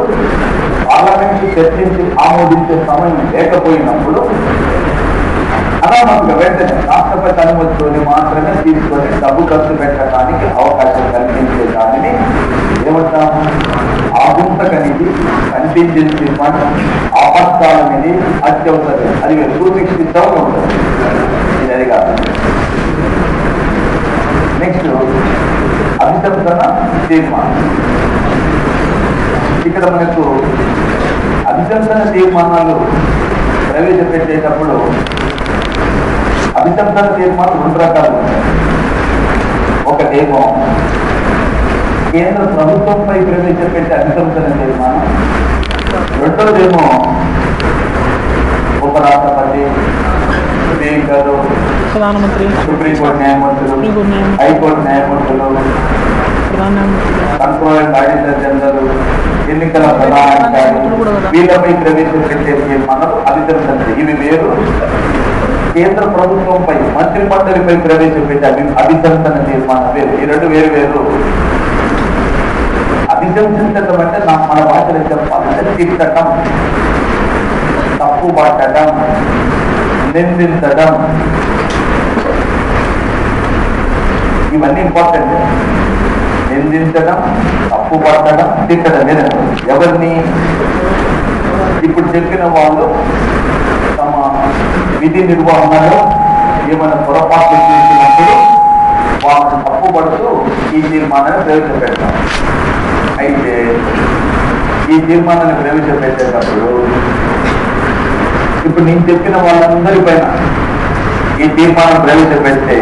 పార్లమెంట్ చర్చించి ఆమోదించే సమయం లేకపోయినప్పుడు అనామకంగా వెంటనే రాష్ట్రపతి అనుమతితోని మాత్రమే తీసుకొని డబ్బు ఖర్చు పెట్టడానికి అవకాశం కల్పించే దానిని ఏమంటాము? ఆగుంతక నిధి, కంటింజెన్సీ ఫండ్, ఆపత్కాల నిధి, అత్యవసర. అది 267 ఉంటుంది. ఇది అది కాదు. నెక్స్ట్ అభిశంసన తీర్మానం. ఇక్కడ మనకు అభిశంసన తీర్మానాలు ప్రవేశపెట్టేటప్పుడు అభిశంసన తీర్మానం 2 రకాలు ఉంటాయి. ఒకటేమో కేంద్ర ప్రభుత్వంపై ప్రవేశపెట్టే అభిశంసన తీర్మానం, రెండోదేమో ఉపరాష్ట్రపతి, స్పీకరు, ప్రధానమంత్రి, సుప్రీంకోర్టు న్యాయమూర్తులు, హైకోర్టు న్యాయమూర్తులు, కంట్రోలర్ ఆడిటర్ జనరల్, ఎన్నికల ప్రధానాధికారి, వీళ్ళపై ప్రవేశపెట్టే తీర్మానాలు అభిశంసన. ఇవి వేరు. కేంద్ర ప్రభుత్వంపై మంత్రి మండలిపై ప్రవేశపెట్టే అభిశంసన తీర్మానం వేరు. ఈ రెండు వేరు వేరు. అభిశంసించడం అంటే మన భాషలో చెప్పాలంటే తిట్టడం, తప్పు పట్టడం, నిందించడం, ఇవన్నీ ఇంపార్టెంట్. నిందించడం, తప్పు పట్టడం, తిట్టడం. లేదా ఎవరిని? ఇప్పుడు చెప్పిన వాళ్ళు తమ విధి నిర్వహణలో ఏమైనా పొరపాట్లు చేసినప్పుడు వాళ్ళని తప్పుపడుతూ ఈ తీర్మానాన్ని ప్రవేశపెడతాం. అయితే ఈ తీర్మానాన్ని ప్రవేశపెట్టేటప్పుడు ఇప్పుడు నేను చెప్పిన వాళ్ళందరిపైన ఈ తీర్మానం ప్రవేశపెడితే,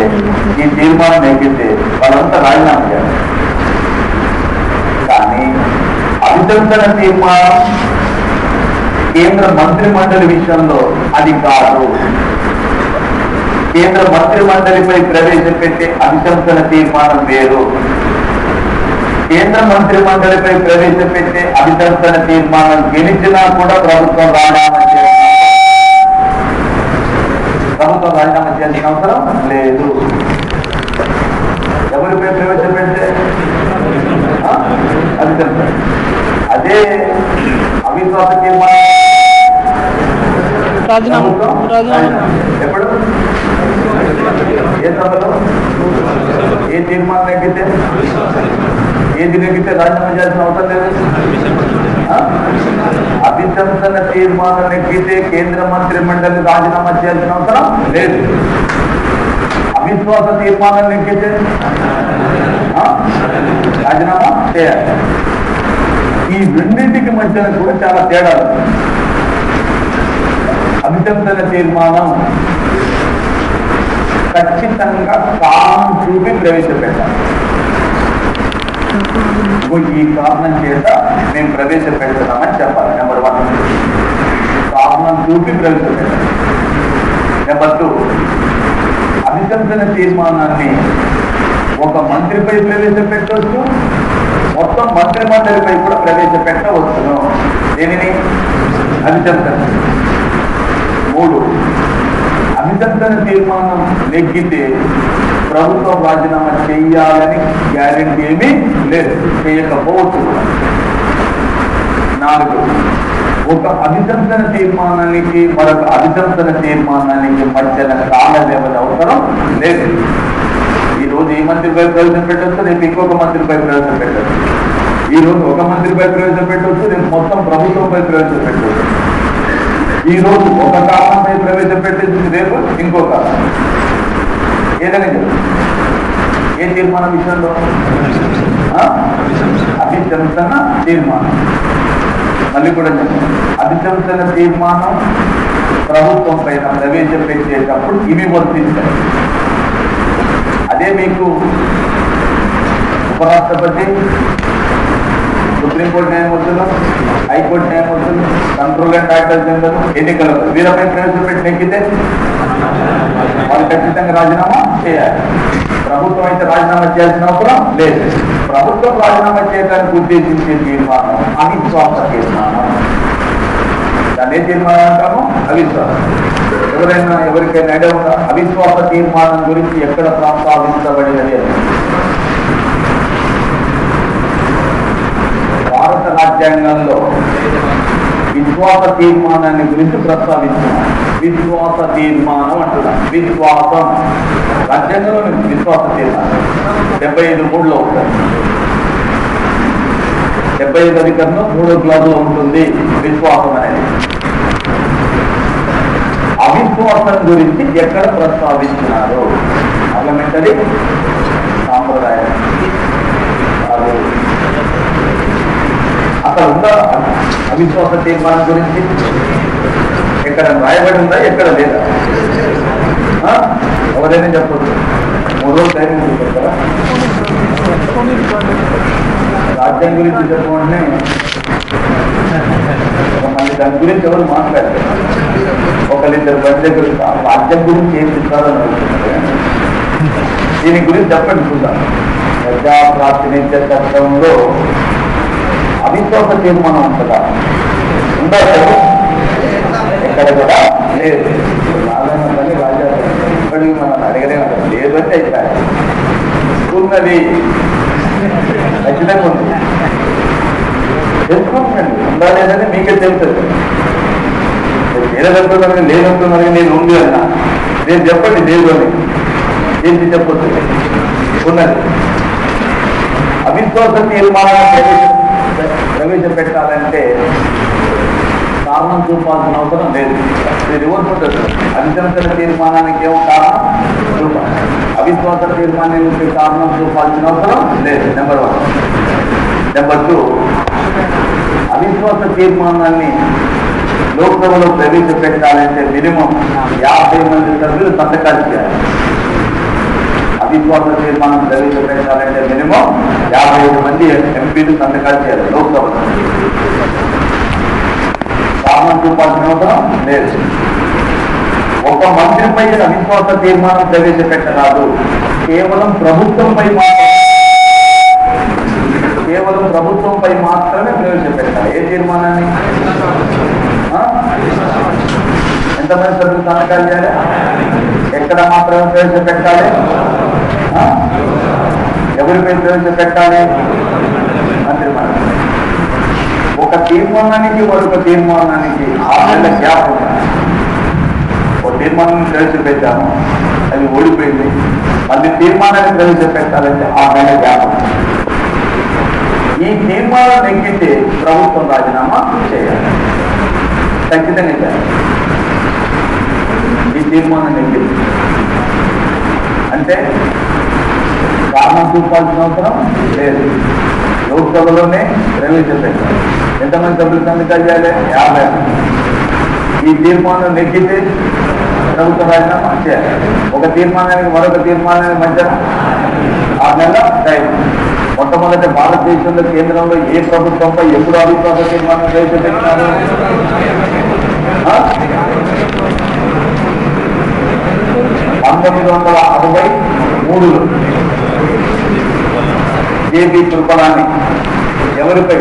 ఈ తీర్మానం ఎక్కితే వాళ్ళంతా రాజీనామా చేయాలి. కానీ అభిశంసన తీర్మానం కేంద్ర మంత్రి మండలి విషయంలో అది కాదు. కేంద్ర మంత్రి మండలిపై ప్రవేశపెట్టే అభిశంసన తీర్మానం వేరు. కేంద్ర మంత్రి మండలిపై ప్రవేశపెట్టే అభిశంసన తీర్మానం గెలిచినా కూడా ప్రభుత్వం రాజీనామా చేయాల్సిన అవసరం లేదు. ముఖ్యమంత్రిపై ప్రవేశపెడితే అది చెప్తారు. అదే అవిశ్వాస తీర్మానం ఎప్పుడు ఏ సభలో ఏ తీర్మానం నెగ్గితే ఏది నెగ్గితే రాజీనామా చేయాల్సిన అవసరం లేదు. అభిశంసన తీర్మానం నెగ్గితే కేంద్ర మంత్రి మండలి రాజీనామా చేయాల్సిన అవసరం లేదు. అవిశ్వాస తీర్మానం నెగ్గితే రాజీనామా చేయాలి. ఈ రెండింటికి మధ్యన కూడా చాలా తేడాలు. అభిశంసన తీర్మానం ఖచ్చితంగా కారణం చూపి ప్రవేశపెట్టాలి. ఈ కారణం చేత మేము ప్రవేశపెడుతున్నామని చెప్పాలి. నెంబర్ 1 కారణం చూపి ప్రవేశపెట్టాలి. నెంబర్ 2 అభిశంసన తీర్మానాన్ని ఒక మంత్రిపై ప్రవేశపెట్టవచ్చు, మొత్తం మంత్రి మండలిపై కూడా ప్రవేశపెట్టవచ్చును. దీనిని అభిశంసన. 3 అభిశంసన తీర్మానం నెగ్గితే ప్రభుత్వం రాజీనామా చేయాలని గ్యారెంటీ ఏమీ లేదు, చేయకపోవచ్చు. 4 ఒక అభిశంసన తీర్మానానికి మరొక అభిశంసన తీర్మానానికి మధ్యన కాల వ్యవధి అవసరం లేదు. ఈరోజు ఈ మంత్రిపై ప్రవేశపెట్టవచ్చు, రేపు ఇంకొక మంత్రిపై ప్రవేశపెట్టవచ్చు. ఈరోజు ఒక మంత్రిపై ప్రవేశపెట్టవచ్చు, రేపు మొత్తం ప్రభుత్వంపై ప్రవేశపెట్టవచ్చు. ఈరోజు ఒక కారణంపై ప్రవేశపెట్టేది, రేపు ఇంకో కారణం. ఏదైనా ఏ తీర్మానం విషయంలో అభిశంసన తీర్మానం. మళ్ళీ కూడా అభిశంసన తీర్మానం ప్రభుత్వం పైన ప్రవేశపెట్టేటప్పుడు ఇవి వర్తిస్తాయి. అదే మీకు ఉపరాష్ట్రపతి, సుప్రీంకోర్టు న్యాయమూర్తులు, హైకోర్టు న్యాయమూర్తులు, కంట్రోల్ అండ్ డైరెక్టర్ జనరల్, ఎన్నికలు వీళ్ళపై ప్రవేశపెట్టి నెగ్గితే వాళ్ళు ఖచ్చితంగా రాజీనామా చేయాలి. ప్రభుత్వం అయితే రాజీనామా చేయాల్సిన అవసరం లేదు. ప్రభుత్వం రాజీనామా చేయడానికి ఉద్దేశించే తీర్మానం అవిశ్వాస తీర్మానం. దాన్ని ఏ తీర్మానం అంటాము? అవిశ్వాసం. ఎవరికైనా ఐడియా ఉందా అవిశ్వాస తీర్మానం గురించి ఎక్కడ ప్రస్తావించబడినది? భారత రాజ్యాంగంలో విశ్వాస తీర్మానాన్ని గురించి ప్రస్తావించున్నాం. విశ్వాస తీర్మానం అంటున్నాం. విశ్వాసం రాజ్యాంగంలో విశ్వాస తీర్మానం 75(3) ఉంటుంది. 75 అధికరణం 3వ క్లాసులో ఉంటుంది విశ్వాసం అనేది. అవిశ్వాసం గురించి ఎక్కడ ప్రస్తావించినారు? పార్లమెంటరీ సాంప్రదాయం అక్కడ ఉందా? అవిశ్వాస తీర్మానం గురించి ఎక్కడ రాయబడి ఉందా? ఎక్కడ లేదా? ఎవరైనా చెప్పొచ్చు. 3 రోజులు టైం ఉంటుంది కదా. రాజ్యం గురించి చెప్పమంటే మళ్ళీ దాని గురించి ఎవరు మాట్లాడతారు? ఒకరిద్దరు బండి దగ్గర రాజ్యం గురించి ఏం చెప్తారని అనుకుంటున్నారు. దీని గురించి చెప్పండి చూద్దాం. ప్రజా ప్రాతినిధ్య చట్టంలో అవిశ్వాస తీర్మానం ఉంటుందా? ఉందా? ఎక్కడ కూడా లేదు. రాజాన్ని రాజా ఇప్పటికి మనం అడగనే ఉంటాం. లేదంటే అయిపోయి ఉన్నది, ఖచ్చితంగా ఉంది. తెలుసుకుంటున్నాను. ఉందా లేదని మీకే తెలుస్తుంది. లేదంటున్నాను, లేదంటున్నాను, నేను ఉంది అన్నా. నేను చెప్పండి లేదు అని ఏంటి చెప్పొచ్చు. ఉన్నది. అవిశ్వాస తీర్మానాన్ని ప్రవేశపెట్టాలంటే కారణం చూపాల్సిన అవసరం లేదు. ఇది రివర్స్ ఉంటుంది. అభిశంసన తీర్మానానికి ఏమో కారణం చూపాలి, అవిశ్వాస తీర్మానానికి కారణం చూపాల్సిన అవసరం లేదు. నెంబర్ 1. నెంబర్ 2 అవిశ్వాస తీర్మానాన్ని లోక్సభలో ప్రవేశపెట్టాలంటే మినిమం 50 మంది సభ్యులు సంతకాలు చేయాలి. అవిశ్వాస తీర్మానం ప్రవేశపెట్టాలంటే మినిమం 55 మంది ఎంపీలు సంతకాలు చేయాలి లోక్సభలో. కారణం చూపాల్సిన అవసరం లేదు. ఒక మంత్రిపై అవిశ్వాస తీర్మానం ప్రవేశపెట్టరాదు. కేవలం ప్రభుత్వంపై మాత్రమే ప్రవేశపెట్టాలి. ఏ తీర్మానాన్ని? ఎంతమంది సభ్యులు సంతకాలు చేయాలి? ఎక్కడ మాత్రమే ప్రవేశపెట్టాలి? ఎవరిపై ప్రవేశపెట్టాలి? మంత్రి మండలి. ఒక తీర్మానానికి మరొక తీర్మానానికి 6 నెలల గ్యాప్ ఉన్నాయి. ఒక తీర్మానాన్ని ప్రవేశపెట్టాము, అది ఓడిపోయింది, మళ్ళీ తీర్మానాన్ని ప్రవేశపెట్టాలంటే 6 నెలల గ్యాప్ ఉంది. ఈ తీర్మానం నెగ్గితే ప్రభుత్వం రాజీనామా చేయాలి, ఖచ్చితంగా చేయాలి. ఈ తీర్మానం నెగ్గింది అంటే కారణం చూపాల్సిన అవసరం లేదు. లోక్సభలోనే ప్రవేశపెట్టాలి. ఎంతమంది సభ్యులు సంతకాలు చేయాలి? 50. ఈ తీర్మానం నెగ్గితే ప్రభుత్వం రాజీనామా చేయాలి. ఒక తీర్మానానికి మరొక తీర్మానానికి మధ్య 6 నెలల టైం. మొట్టమొదటి భారతదేశంలో కేంద్రంలో ఏ ప్రభుత్వంపై ఎప్పుడు అవిశ్వాస తీర్మానం ప్రవేశపెట్టినారు? 1963లో జేపీ కృపలాని ఎవరిపై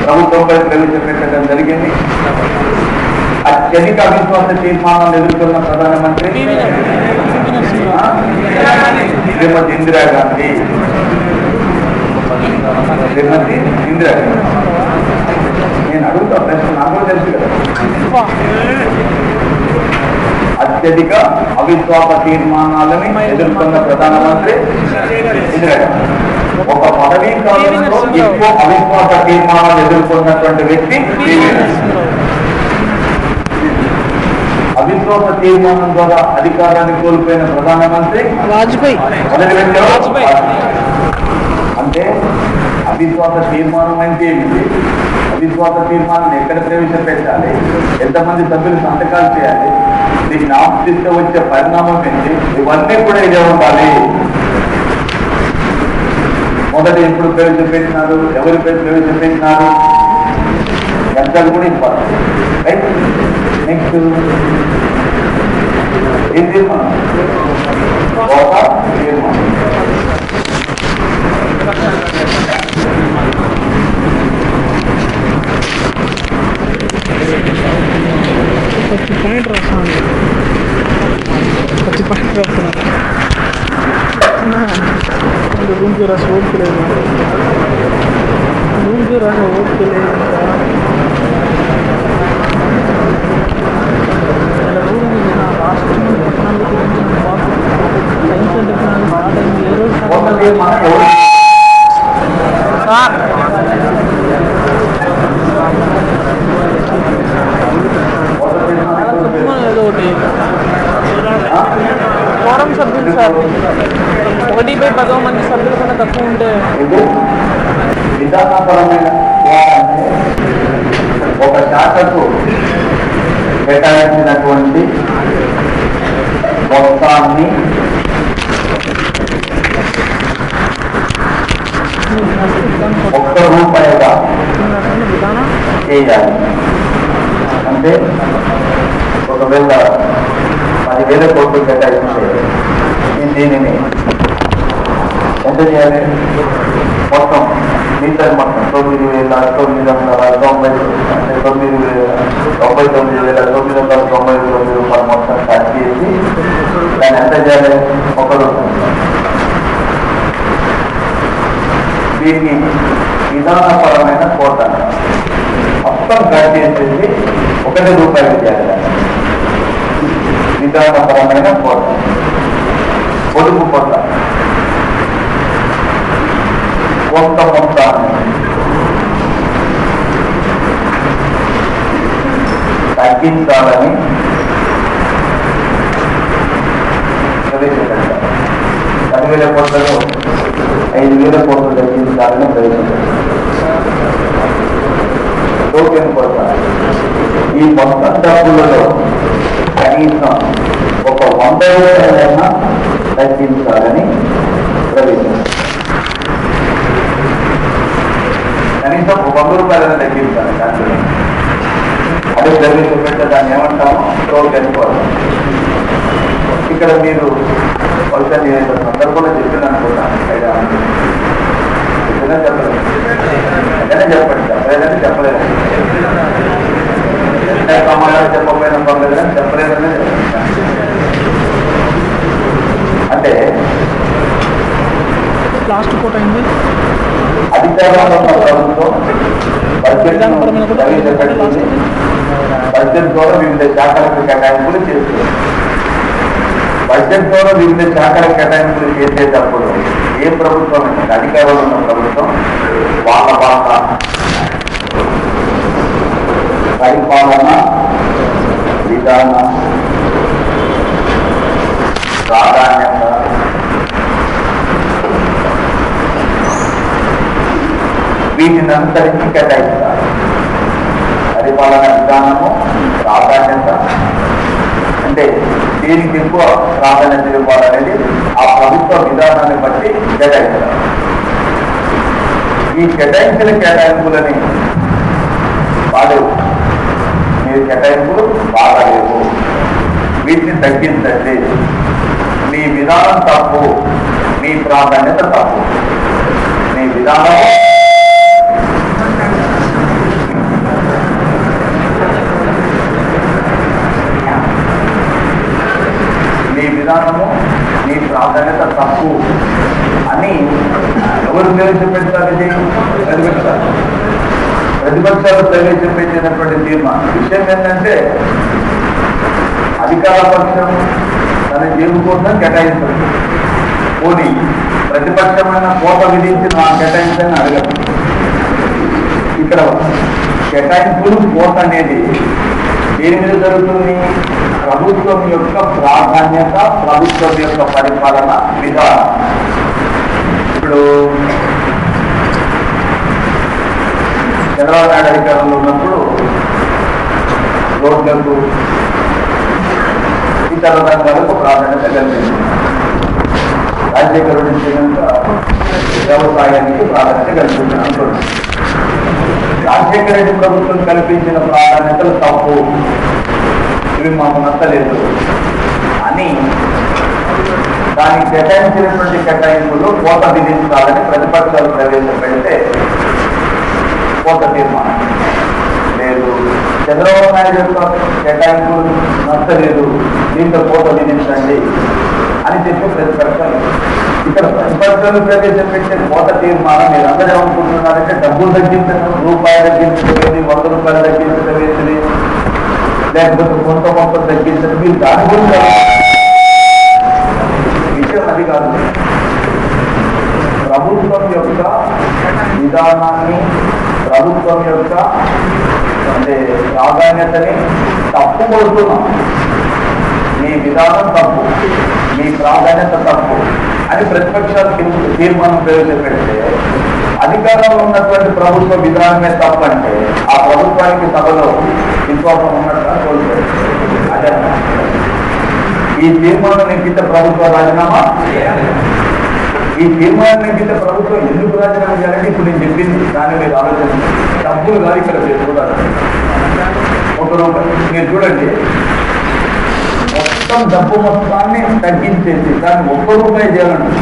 ప్రభుత్వంపై ప్రవేశపెట్టడం జరిగింది. అత్యధిక అవిశ్వాస తీర్మానాలు ఎదుర్కొన్న ప్రధానమంత్రి శ్రీమతి ఇందిరాగాంధీ. శ్రీమతి ఇందిరాగాంధీ. నేను అడుగుతా ప్రశ్న, నాకు తెలుసు కదా. అత్యధిక అవిశ్వాస తీర్మానాలని ఎదుర్కొన్న ప్రధానమంత్రి ఇందిరాగాంధీ. ఒక పదవీ కాలంలో ఎక్కువ అవిశ్వాస తీర్మానాలు ఎదుర్కొన్నటువంటి వ్యక్తి అవిశ్వాస తీర్మానం ద్వారా అధికారాన్ని కోల్పోయిన ప్రధానమంత్రి వాజ్పేయి. మొదటి వ్యక్తి అంటే అవిశ్వాస తీర్మానం అంటే ఏమిటి, అవిశ్వాస తీర్మానాన్ని ఎక్కడ ప్రవేశపెట్టాలి, ఎంతమంది సభ్యులు సంతకాలు చేయాలి, దీన్ని ఆమోదిస్తే వచ్చే పరిణామం ఏంటి, ఇవన్నీ కూడా ఇదే ఉండాలి. మొదట ఎప్పుడు ప్రవేశపెట్టినారు, ఎవరిపై ప్రవేశపెట్టినారు, ఎంతలు కూడా ఇంపార్టెంట్. రైట్. నెక్స్ట్ ఏం తీర్మానం? ఒక తీర్మానం. పాయింట్ రాస్తాను, పాయింట్ రాస్తున్నారు. రూమ్కి రాసి ఓపులేదు, రూమ్కి రాసి ఓపులేదు. ఏదో ఒకటి ఫోరం సభ్యులు సార్ 1/10 మంది సభ్యులు కన్నా తక్కువ ఉంటే విధానపరమైన ఒక శాఖకు కేటాయించినటువంటి మొత్తాన్ని ₹1 చేయాలి. అంటే ఒకవేళ 10,000 కోట్లు కేటాయిస్తే దీనిని ఎంత చేయాలి? మొత్తం మిగతా మొత్తం 9,990 అంటే 99,999 రూపాయలు మొత్తం స్టార్ట్ చేసి దాన్ని ఎంత చేయాలి? ₹1. దీన్ని విధానపరమైన కోట మొత్తం కట్ చేసేసి ₹1 చేయాలి. విధానపరమైన కోట, పొదుపు కోట. కొంత మొత్తాన్ని తగ్గించాలని ప్రవేశపెట్టారు. 10,000 కోట్లలో 5,000 కోట్లు తగ్గించాలని ప్రవేశపెట్టారు. టోకెన్ కోట. ఈ మొత్తం డబ్బులలో కనీసం ఒక 100,000 తగ్గించాలని ప్రవేశపెట్టారు. కనీసం ₹100 తగ్గించాలి. దాంట్లో అదే ప్రవేశపెట్టే దాన్ని ఏమంటాము? టోకెన్ కోట. ఇక్కడ మీరు బహుశా నేను సందర్భంలో చెప్పిన అనుకుంటాను, చెప్పినా చెప్పలేదు, అదనే చెప్పండి. చెప్పలేదని చెప్పలేదు, సమాధానం చెప్పకపోయినా పర్లేదని చెప్పలేదని చెప్పండి. అంటే అధికారంలో ఉన్న ప్రభుత్వం బడ్జెట్ ప్రవేశపెట్టింది. బడ్జెట్ ద్వారా వివిధ శాఖలకు కేటాయింపులు చేస్తుంది. బడ్జెట్ ద్వారా వివిధ శాఖలకు కేటాయింపులు చేసేటప్పుడు ఏ ప్రభుత్వం అధికారంలో ఉన్న ప్రభుత్వం వాళ్ళ పరిపాలన విధానం ప్రాధాన్యత వీటిని అనుసరించి కేటాయిస్తారు. పరిపాలన విధానము ప్రాధాన్యత అంటే దీనికి ఎక్కువ ప్రాధాన్యత ఇవ్వాలనేది ఆ ప్రభుత్వ విధానాన్ని బట్టి కేటాయిస్తారు. ఈ కేటాయించిన కేటాయింపులని బాలేవు, మీరు కేటాయింపులు బాగాలేవు, వీటిని తగ్గించండి, మీ విధానం తప్పు, మీ ప్రాధాన్యత తప్పు, మీ విధానం విధానము మీ ప్రాధాన్యత తప్పు అని ఎవరు ప్రవేశపెడతారు? ఇది ప్రతిపక్షాలు ప్రవేశపెట్టినటువంటి తీర్మానం. విషయం ఏంటంటే అధికార పక్షం తన జేబు కోసం కేటాయిస్తుంది. పోనీ ప్రతిపక్షమైన కోట విధించి నా కేటాయించని అడగదు. ఇక్కడ కేటాయింపులు కోట అనేది దేని మీద జరుగుతుంది? ప్రభుత్వం యొక్క ప్రాధాన్యత, ప్రభుత్వం యొక్క పరిపాలన విధానం. ఇప్పుడు చంద్రబాబు నాయుడు అధికారంలో ఉన్నప్పుడు రోడ్లకు ఇతర రంగాలకు ప్రాధాన్యత కల్పించింది. రాజశేఖర్ నుంచి వ్యవసాయానికి ప్రాధాన్యత కల్పించింది అనుకుంటుంది. రాజశేఖర రెడ్డి ప్రభుత్వం కల్పించిన ప్రాధాన్యతలు తప్పు, ఇవి మాకు నచ్చలేదు అని దానికి కేటాయించినటువంటి కేటాయింపులు కోట విధించాలని ప్రతిపక్షాలు ప్రవేశపెడితే కోట తీర్మానం లేదు. చంద్రబాబు నాయుడు యొక్క కేటాయింపులు నచ్చలేదు, దీంతో కోట విధించండి అని చెప్పి ప్రతిపక్షాలు. ఇక్కడ ప్రతిపక్షాలు ప్రవేశపెట్టే కోట తీర్మానం మీరు అందరూ ఏమనుకుంటున్నారంటే డబ్బులు తగ్గించడం, రూపాయలు తగ్గించడం, 100 రూపాయలు తగ్గించడం వేసింది, లేకపోతే కొంత మొత్తం తగ్గించడం, మీరు దాని గురించి విషయం అది కాదు. ప్రభుత్వం యొక్క విధానాన్ని, ప్రభుత్వం యొక్క అంటే ప్రాధాన్యతని తప్పు కొడుతున్నాం. మీ విధానం తప్పు, మీ ప్రాధాన్యత తప్పు అని ప్రతిపక్షాలు తీర్మానం ప్రవేశపెడితే అధికారంలో ఉన్నటువంటి ప్రభుత్వ విధానమే తప్పంటే ఆ ప్రభుత్వానికి సభలో విశ్వాసం ఉన్నట్టుగా కోల్పోయింది. అదే ఈ తీర్మానం నెగ్గితే ప్రభుత్వ రాజీనామా, ఈ తీర్మానం నెగ్గితే ప్రభుత్వం ఎందుకు రాజీనామా చేయాలంటే ఇప్పుడు నేను చెప్పింది దాని మీద ఆలోచన. డబ్బులు కాదు ఇక్కడ చూడాలి. 1 రూపాయి మీరు చూడండి, మొత్తం డబ్బు మొత్తాన్ని తగ్గించేసి దాన్ని 1 రూపాయి చేయాలంటే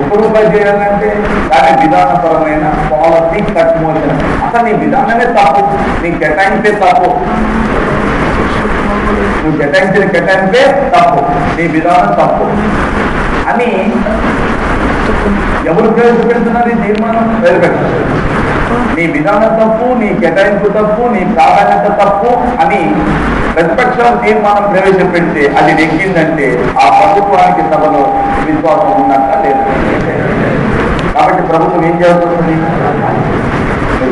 1 రూపాయి చేయాలంటే దాని విధానపరమైన పాలసీ కట్ మోషన్. అసలు నీ విధానమే తప్పు, నీ కేటాయింపే తప్పు, నువ్వు కేటాయించిన కేటాయింపే తప్పు, నీ విధానం తప్పు అని ఎవరు ప్రవేశపెడుతున్నారు? ఈ తీర్మానం ప్రవేశపెట్టారు. నీ విధానం తప్పు, నీ కేటాయింపు తప్పు, నీ ప్రాధాన్యత తప్పు అని ప్రతిపక్షాలు తీర్మానం ప్రవేశపెడితే అది నెగ్గిందంటే ఆ ప్రభుత్వానికి సభలో విశ్వాసం ఉన్నట్ట లేదు. కాబట్టి ప్రభుత్వం ఏం చేస్తుంది?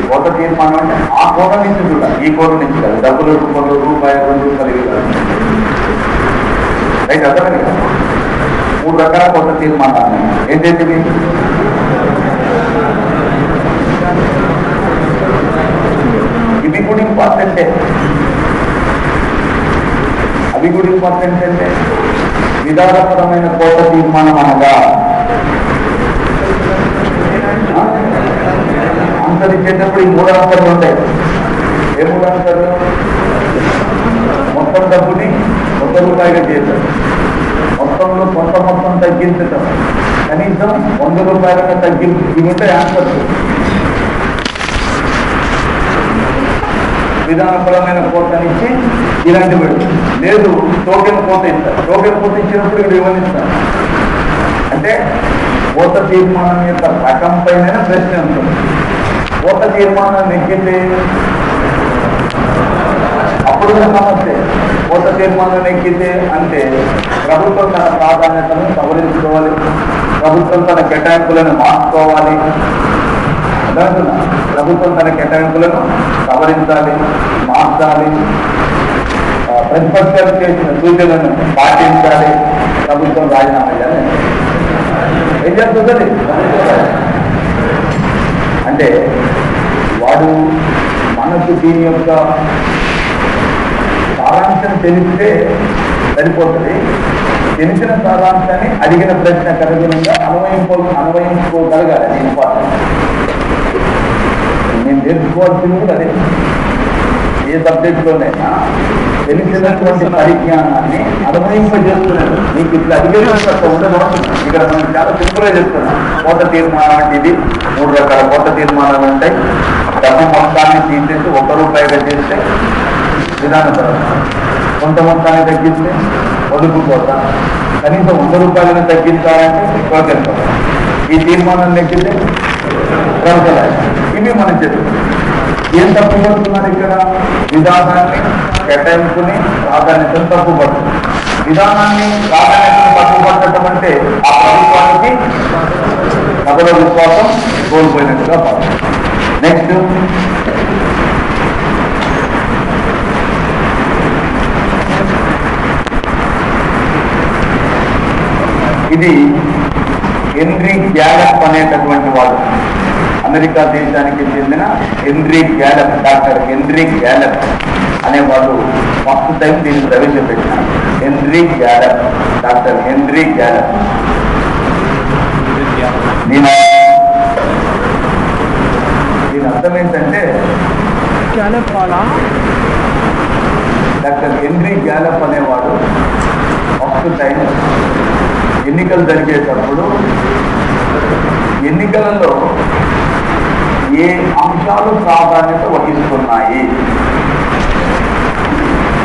కోట తీర్మానం అంటే ఆ కోట నుంచి చూడాలి, ఈ కోట నుంచి కాదు. డబ్బులు రూపాయలు 2 రూపాయలు కాదు. రైట్, అర్థమైంది కదా? 3 రకాల కోట తీర్మానాలు ఏంటంటే ఇవి కూడా ఇంపార్టెంటే. అవి కూడా ఇంపార్టెంట్ అంటే విధానపరమైన కోట తీర్మానం అనగా అనుసరించేటప్పుడు ఈ 3 అంశాలు ఉంటాయి. ఏ 3 అంశాలు? మొత్తం డబ్బుని 100 రూపాయలుగా చేశారు, మొత్తంలో కొంత మొత్తం తగ్గించటం, కనీసం 100 రూపాయలుగా తగ్గింపు, ఇవి ఉంటాయి ఆన్సర్స్. విధానపరమైన కోటనిచ్చి ఇలాంటివి లేదు, టోకెన్ కోట ఇస్తారు. టోకెన్ కోట ఇచ్చినప్పుడు ఇక్కడ ఇవ్వనిస్తారు. అంటే ఓత తీర్మానం యొక్క రకం పైన ప్రశ్న ఉంటుంది. ఓత తీర్మానం నెగ్గితే అప్పుడు సమస్య. ఓత తీర్మానం నెగ్గితే అంటే ప్రభుత్వం తన ప్రాధాన్యతను సవరించుకోవాలి, ప్రభుత్వం తన కేటాయింపులను మార్చుకోవాలి. అదంటున్నా, ప్రభుత్వం తన కేటాయింపులను సవరించాలి, మార్చాలి, ప్రతిపక్షాలు చేసిన సూచనలను పాటించాలి, ప్రభుత్వం రాజీనామా చేయాలి. ఏం చేస్తుంది అంటే వాడు మనకు దీని యొక్క సారాంశం తెలిస్తే సరిపోతుంది. తెలిసిన సారాంశాన్ని అడిగిన ప్రశ్నకు అనుగుణంగా అన్వయించుకోగలగాలి. అది ఇంపార్టెంట్. నేను నేర్చుకోవాల్సింది కూడా అదే. ఏ సబ్జెక్టులోనైనా తెలిసినటువంటి పరిజ్ఞానాన్ని అన్వయింపజేస్తున్నాడు. మీకు ఇట్లా అడిగేది ఉండదు. ఇక్కడ మనం చాలా సింపుల్గా చెప్తున్నాం. కోత తీర్మానం అంటే ఇది 3 రకాల కోత తీర్మానాలు ఉంటాయి. డబ్బు మొత్తాన్ని తీసేసి ₹1 చేస్తే విధానం తర్వాత కొంత మొత్తాన్ని తగ్గిస్తే పొదుపు కోత, కనీసం ₹100 తగ్గించాలంటే టోకెన్ కోత, ఈ తీర్మానం తగ్గితే ప్రభుత్వాలు. ఇవి మనం చెప్తున్నాం. ఏం తప్పుపడుతున్నారు ఇక్కడ? విధానాన్ని కేటాయింపుని ప్రాధాన్యతను తప్పుపడుతుంది. విధానాన్ని ప్రాధాన్యతను తప్పుపట్టడం అంటే ఆ ప్రభుత్వానికి ప్రజల విశ్వాసం కోల్పోయినట్టుగా భావించాలి. నెక్స్ట్ ఇది హెన్రీ గ్యాలప్ అనేటటువంటి వాడు, అమెరికా దేశానికి చెందిన Henry Gallup, doctor Henry Gallup అనేవాడు ఫస్ట్ టైం దీన్ని ప్రవేశపెట్టినాడు. Henry Gallup, doctor Henry Gallup. దీని అర్థం ఏంటంటే డాక్టర్ హెన్రీ గ్యాలప్ అనేవాడు ఫస్ట్ టైం ఎన్నికలు జరిగేటప్పుడు ఎన్నికలలో ఏ అంశాలు ప్రాధాన్యత వహిస్తున్నాయి,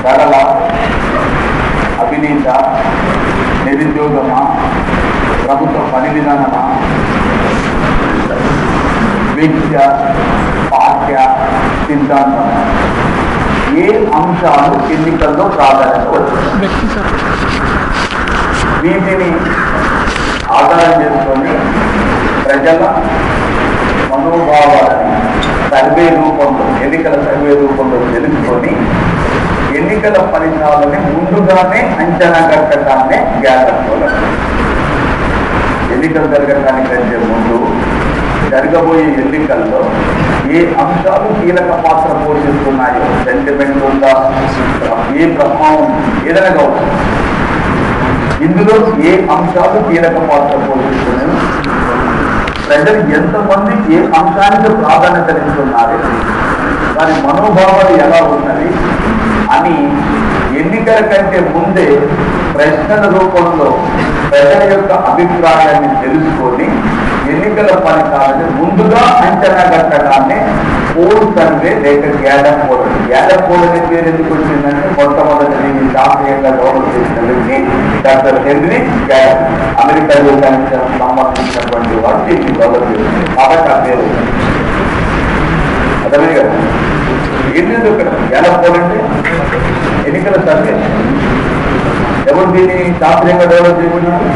ధరల, అవినీత, నిరుద్యోగమా, ప్రభుత్వ పని విధానమా, వ్యక్తి, పాఠ్య, సిద్ధాంతమా, ఏ అంశాలు ఎన్నికల్లో ప్రాధాన్యత వస్తున్నాయి, వీటిని ఆధారం చేసుకొని ప్రజల మనోభావాలని సర్వే రూపంలో, ఎన్నికల సర్వే రూపంలో తెలుసుకొని ఎన్నికల ఫలితాలని ముందుగానే అంచనా కట్టడాన్నే గ్యాలప్. ఎన్నికలు జరగడానికంటే ముందు జరగబోయే ఎన్నికల్లో ఏ అంశాలు కీలక పాత్ర పోషిస్తున్నాయో, సెంటిమెంట్ ఉందా, ఏ ప్రభావం ఏదైనా కావచ్చు, ఇందులో ఏ అంశాలు కీలక పాత్ర పోషిస్తున్నాయో, ప్రజలు ఎంతమంది ఏ అంశానికి ప్రాధాన్యత ఇస్తున్నారు, వారి మనోభావాలు ఎలా ఉన్నది అని ఎన్నికల కంటే ముందే ప్రశ్నల రూపంలో ప్రజల యొక్క అభిప్రాయాన్ని తెలుసుకొని ఎన్నికల ఫలితాలను ముందుగా అంచనా కట్టడాన్ని పోల్ సర్వే లేక గ్యాలప్ పోల్. గ్యాలప్ పోల్ అనే పేరు ఎందుకు వచ్చిందంటే మొట్టమొదటి దీన్ని శాస్త్రీయంగా డెవలప్ చేసిన వ్యక్తి డాక్టర్ హెన్రీ గ్యాలప్, అమెరికా దేశానికి సంబంధించినటువంటి వాడు దీన్ని డెవలప్ చేసింది కాబట్టి ఆ పేరు. అదే కదా ఏంటంటే ఇక్కడ గ్యాలప్ పోల్ అంటే ఎన్నికల సర్వే. ఎవరు దీన్ని శాస్త్రీయంగా డెవలప్ చేయకున్నాడు?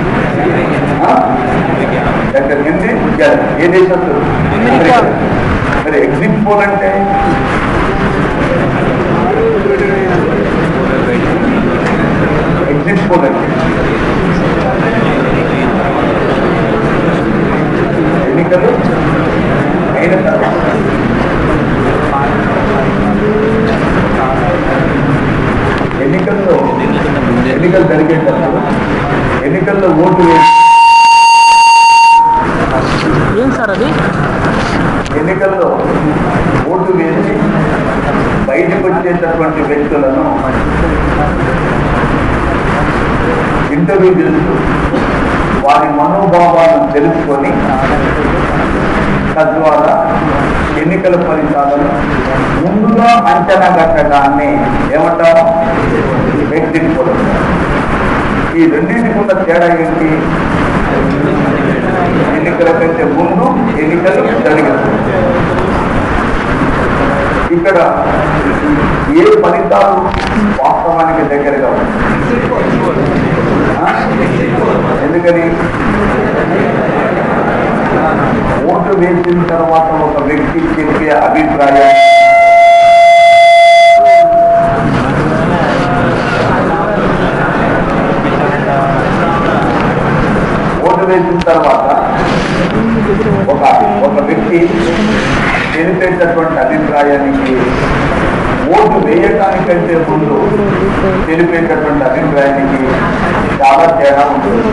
Doctor Henry Gallup. ఏ దేశస్తుడు? అమెరికా. మరి ఎగ్జిట్ పోల్ అంటే ఎగ్జిట్ పోల్ అంటే ఎన్నికలు అయిన తర్వాత ఎన్నికలు జరిగేటప్పుడు ఎన్నికల్లో ఓటు ఏం సార్ అది? ఎన్నికల్లో ఓటు వేసి బయటకు వచ్చేటటువంటి వ్యక్తులను ఇంటర్వ్యూ చేస్తూ వారి మనోభావాలను తెలుసుకొని తద్వారా ఎన్నికల ఫలితాలను ముందుగా అంచనా కట్టడాన్ని ఏమంటారు? Exit poll. ఈ రెండింటికి ఉన్న తేడా ఏంటి? ఎన్నికల కంటే ముందు ఎన్నికలు జరిగాయి. ఇక్కడ ఏ ఫలితాలు వాస్తవానికి దగ్గరగా ఉన్నాయి? ఎందుకని ఓటు వేసిన తర్వాత ఒక వ్యక్తి చెప్పే అభిప్రాయం ఓటు వేసిన తర్వాత ఒక వ్యక్తి తెలిపేటటువంటి అభిప్రాయానికి ఓటు వేయటానికంటే ముందు తెలిపేటటువంటి అభిప్రాయానికి చాలా తేడా ఉంటుంది.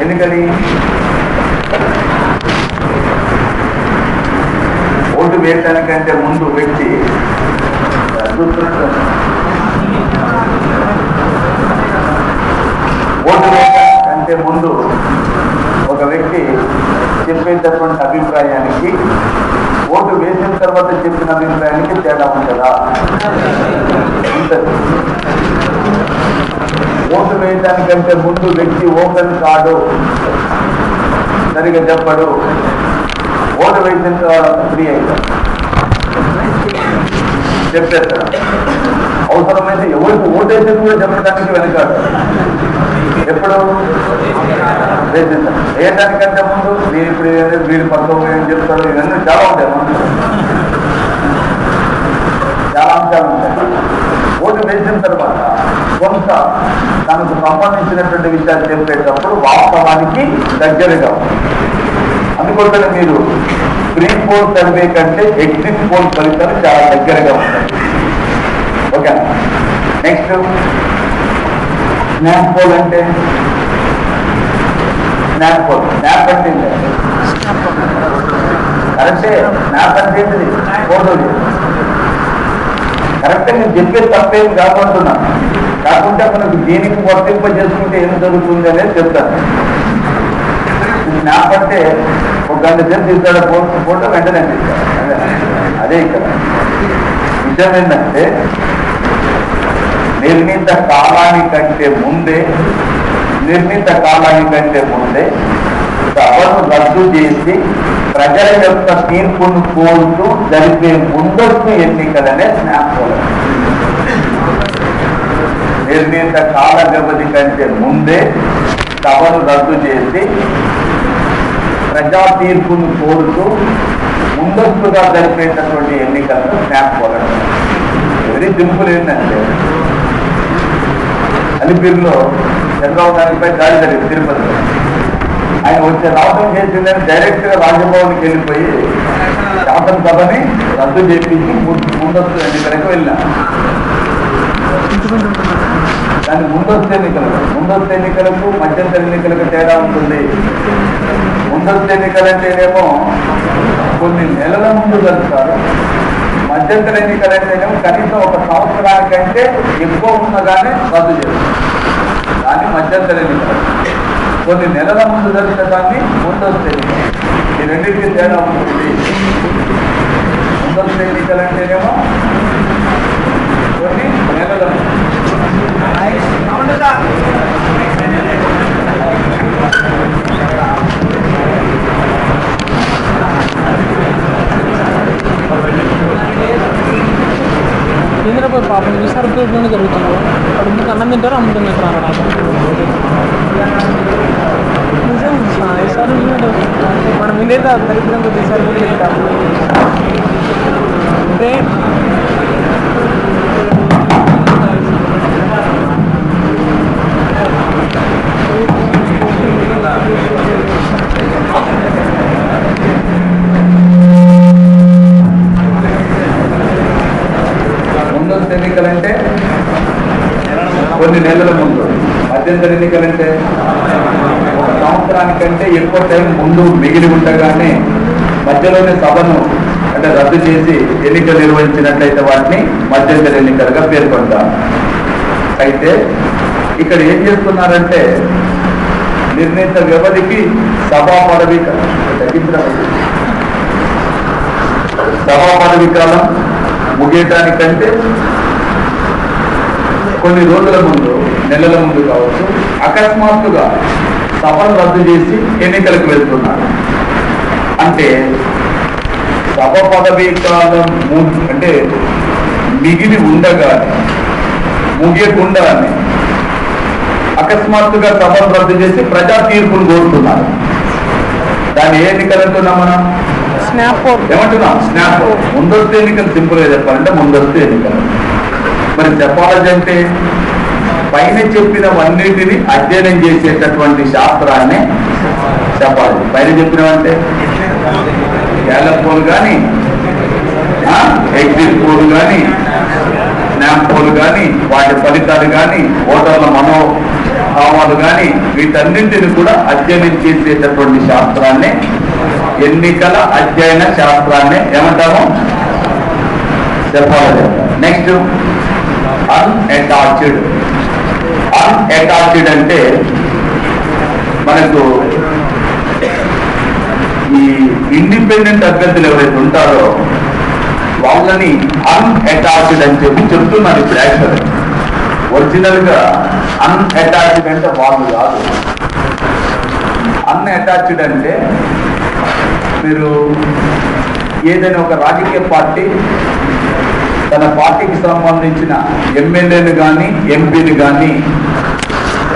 ఎందుకని ఓటు వేయటానికంటే ముందు వ్యక్తి ఓటు వేయటానికంటే ముందు ఒక వ్యక్తి చెప్పేటటువంటి అభిప్రాయానికి ఓటు వేసిన తర్వాత చెప్పిన అభిప్రాయానికి తేడా ఉంటుందా? ఉంటుంది. ఓటు వేయడానికంటే ముందు వ్యక్తి ఓపెన్ కాడు, సరిగా చెప్పడు. ఓటు వేసిన తర్వాత ఫ్రీ అవుతాడు, చెప్పేస్తాడు. అవసరమైతే ఎవరికి ఓటేసేది కూడా చెప్పడానికి వెనకాడు. ఎప్పుడు వేయడానికంటే ముందు నేను ఇప్పుడు వీడి పక్కన ఏం చెప్తాడు, ఇవన్నీ చాలా ఉంటాయి. చాలా అంశాలు ఉంటాయి. ఓటు వేసిన తర్వాత కొంత తనకు సంబంధించినటువంటి విషయాలు చెప్పేటప్పుడు వాస్తవానికి దగ్గరగా ఉంది. అందుకోసమే మీరు ప్రీ పోల్ సర్వే కంటే ఎగ్జిట్ పోల్ ఫలితాలు చాలా దగ్గరగా ఉంటాయి. ఓకే. నెక్స్ట్ స్నాప్ పోల్ అంటే స్నాప్ అంటే కరెక్టే. స్నాప్ అంటే ఏంటిది? ఫోటో కరెక్టే. నేను చెప్పేది తప్పేం కాకుంటున్నా, కాకుంటే మనకు దీనికి వర్తింప చేసుకుంటే ఏం జరుగుతుంది అనేది చెప్తాను. స్నాప్ అంటే ఒక గంట సేపు తీస్తాడు ఫోటో, వెంటనే తీస్తాడు. అదే ఇక్కడ విషయం ఏంటంటే నిర్ణీత కాలానికంటే ముందే సభను రద్దు చేసి ప్రజల యొక్క తీర్పును కోరుతూ జరిపే ముందస్తు ఎన్నికలనే స్నాప్ పోల్. నిర్ణీత కాల వ్యవధి కంటే ముందే సభను రద్దు చేసి ప్రజా తీర్పును కోరుతూ ముందస్తుగా జరిపేటటువంటి ఎన్నికలను స్నాప్ పోల్. Very simple. ఏంటంటే అలిపిరిలో చంద్రబాబు నాయుడుపై దాడి జరిగింది తిరుపతిలో. ఆయన వచ్చే రావడం చేసిందని డైరెక్ట్ గా రాజభవన్కి వెళ్ళిపోయి శాసనసభని రద్దు చేపించి ముందస్తు ఎన్నికలకు వెళ్ళాం. దాని ముందస్తు ఎన్నికలకు మధ్యంతర ఎన్నికలకు తేడా ఉంటుంది. ముందస్తు ఎన్నికలంటేనేమో కొన్ని నెలల ముందు జరుపుతారు. మధ్యంతర ఎన్నికలంటేనేమో కనీసం ఒక సంవత్సరానికంటే ఎక్కువ ఉన్నగానే రద్దు చేస్తారు. దాన్ని మధ్యంతర ఎన్నికలు. కొన్ని నెలల ముందు జరిగిన దాన్ని ముందస్తు ఎన్నికలు. ఈ రెండింటికి తేడా ఉంటుంది. ముందస్తు ఎన్నికలంటేనేమో కొన్ని నెలల కేంద్రపై పాపం ఈ సరుకులు జరుగుతుంది. అక్కడ ముందుకు అన్నం తింటారు, అమ్ముతుంది నిజం. ఈ సరుకులు మనం ఇదే దరిద్రంగా ఈ సరుకులు తింటాము. అంటే ముందస్తు ఎన్నికలంటే కొన్ని నెలల ముందు, మధ్యంతర ఎన్నికలంటే ఒక సంవత్సరానికంటే ఎక్కువ టైం ముందు మిగిలి ఉండగానే మధ్యలోనే సభను అంటే రద్దు చేసి ఎన్నికలు నిర్వహించినట్లయితే వాటిని మధ్యంతర ఎన్నికలుగా పేర్కొంటాం. అయితే ఇక్కడ ఏం చేస్తున్నారంటే నిర్ణీత వ్యవధికి సభా పదవీ కాలం ముగియటానికంటే కొన్ని రోజుల ముందు, నెలల ముందు కావచ్చు, అకస్మాత్తుగా సభను రద్దు చేసి ఎన్నికలకు వెళ్తున్నారు. అంటే సభ పదవీ కాలం అంటే మిగిలి ఉండగానే ముగియకుండానే అకస్మాత్తుగా సభను రద్దు చేసి ప్రజా తీర్పును కోరుతున్నారు. దాన్ని ఏ ఎన్నికలు అంటున్నాం మనం? ఏమంటున్నాం? స్నాప్. ముందస్తు ఎన్నికలు. సింపుల్ గా చెప్పాలంటే ముందస్తు ఎన్నికలు. మరి సెపాలజీ అంటే పైన చెప్పినవన్నిటిని అధ్యయనం చేసేటటువంటి శాస్త్రాన్ని సెపాలజీ. పైన చెప్పినవంటే గ్యాలప్ పోల్ కానీ, ఎగ్జిట్ పోల్ కానీ, స్నాప్ పోల్ కానీ, వాటి ఫలితాలు కానీ, ఓటర్ల మనోభావాలు కానీ, వీటన్నింటిని కూడా అధ్యయనం చేసేటటువంటి శాస్త్రాన్ని, ఎన్నికల అధ్యయన శాస్త్రాన్ని ఏమంటాము? సెపాలజీ. Next unattached. అన్అటాచ్డ్ అంటే మనకు ఈ ఇండిపెండెంట్ అభ్యర్థులు ఎవరైతే ఉంటారో వాళ్ళని అన్అటాచ్డ్ అని చెప్పి చెప్తున్నారు ఇప్పుడు. యాక్చువల్ ఒరిజినల్ గా అన్అటాచ్డ్ అంటే వాళ్ళు కాదు. అన్అటాచ్డ్ అంటే మీరు ఏదైనా ఒక రాజకీయ పార్టీ తన పార్టీకి సంబంధించిన ఎమ్మెల్యేలు కానీ ఎంపీలు కానీ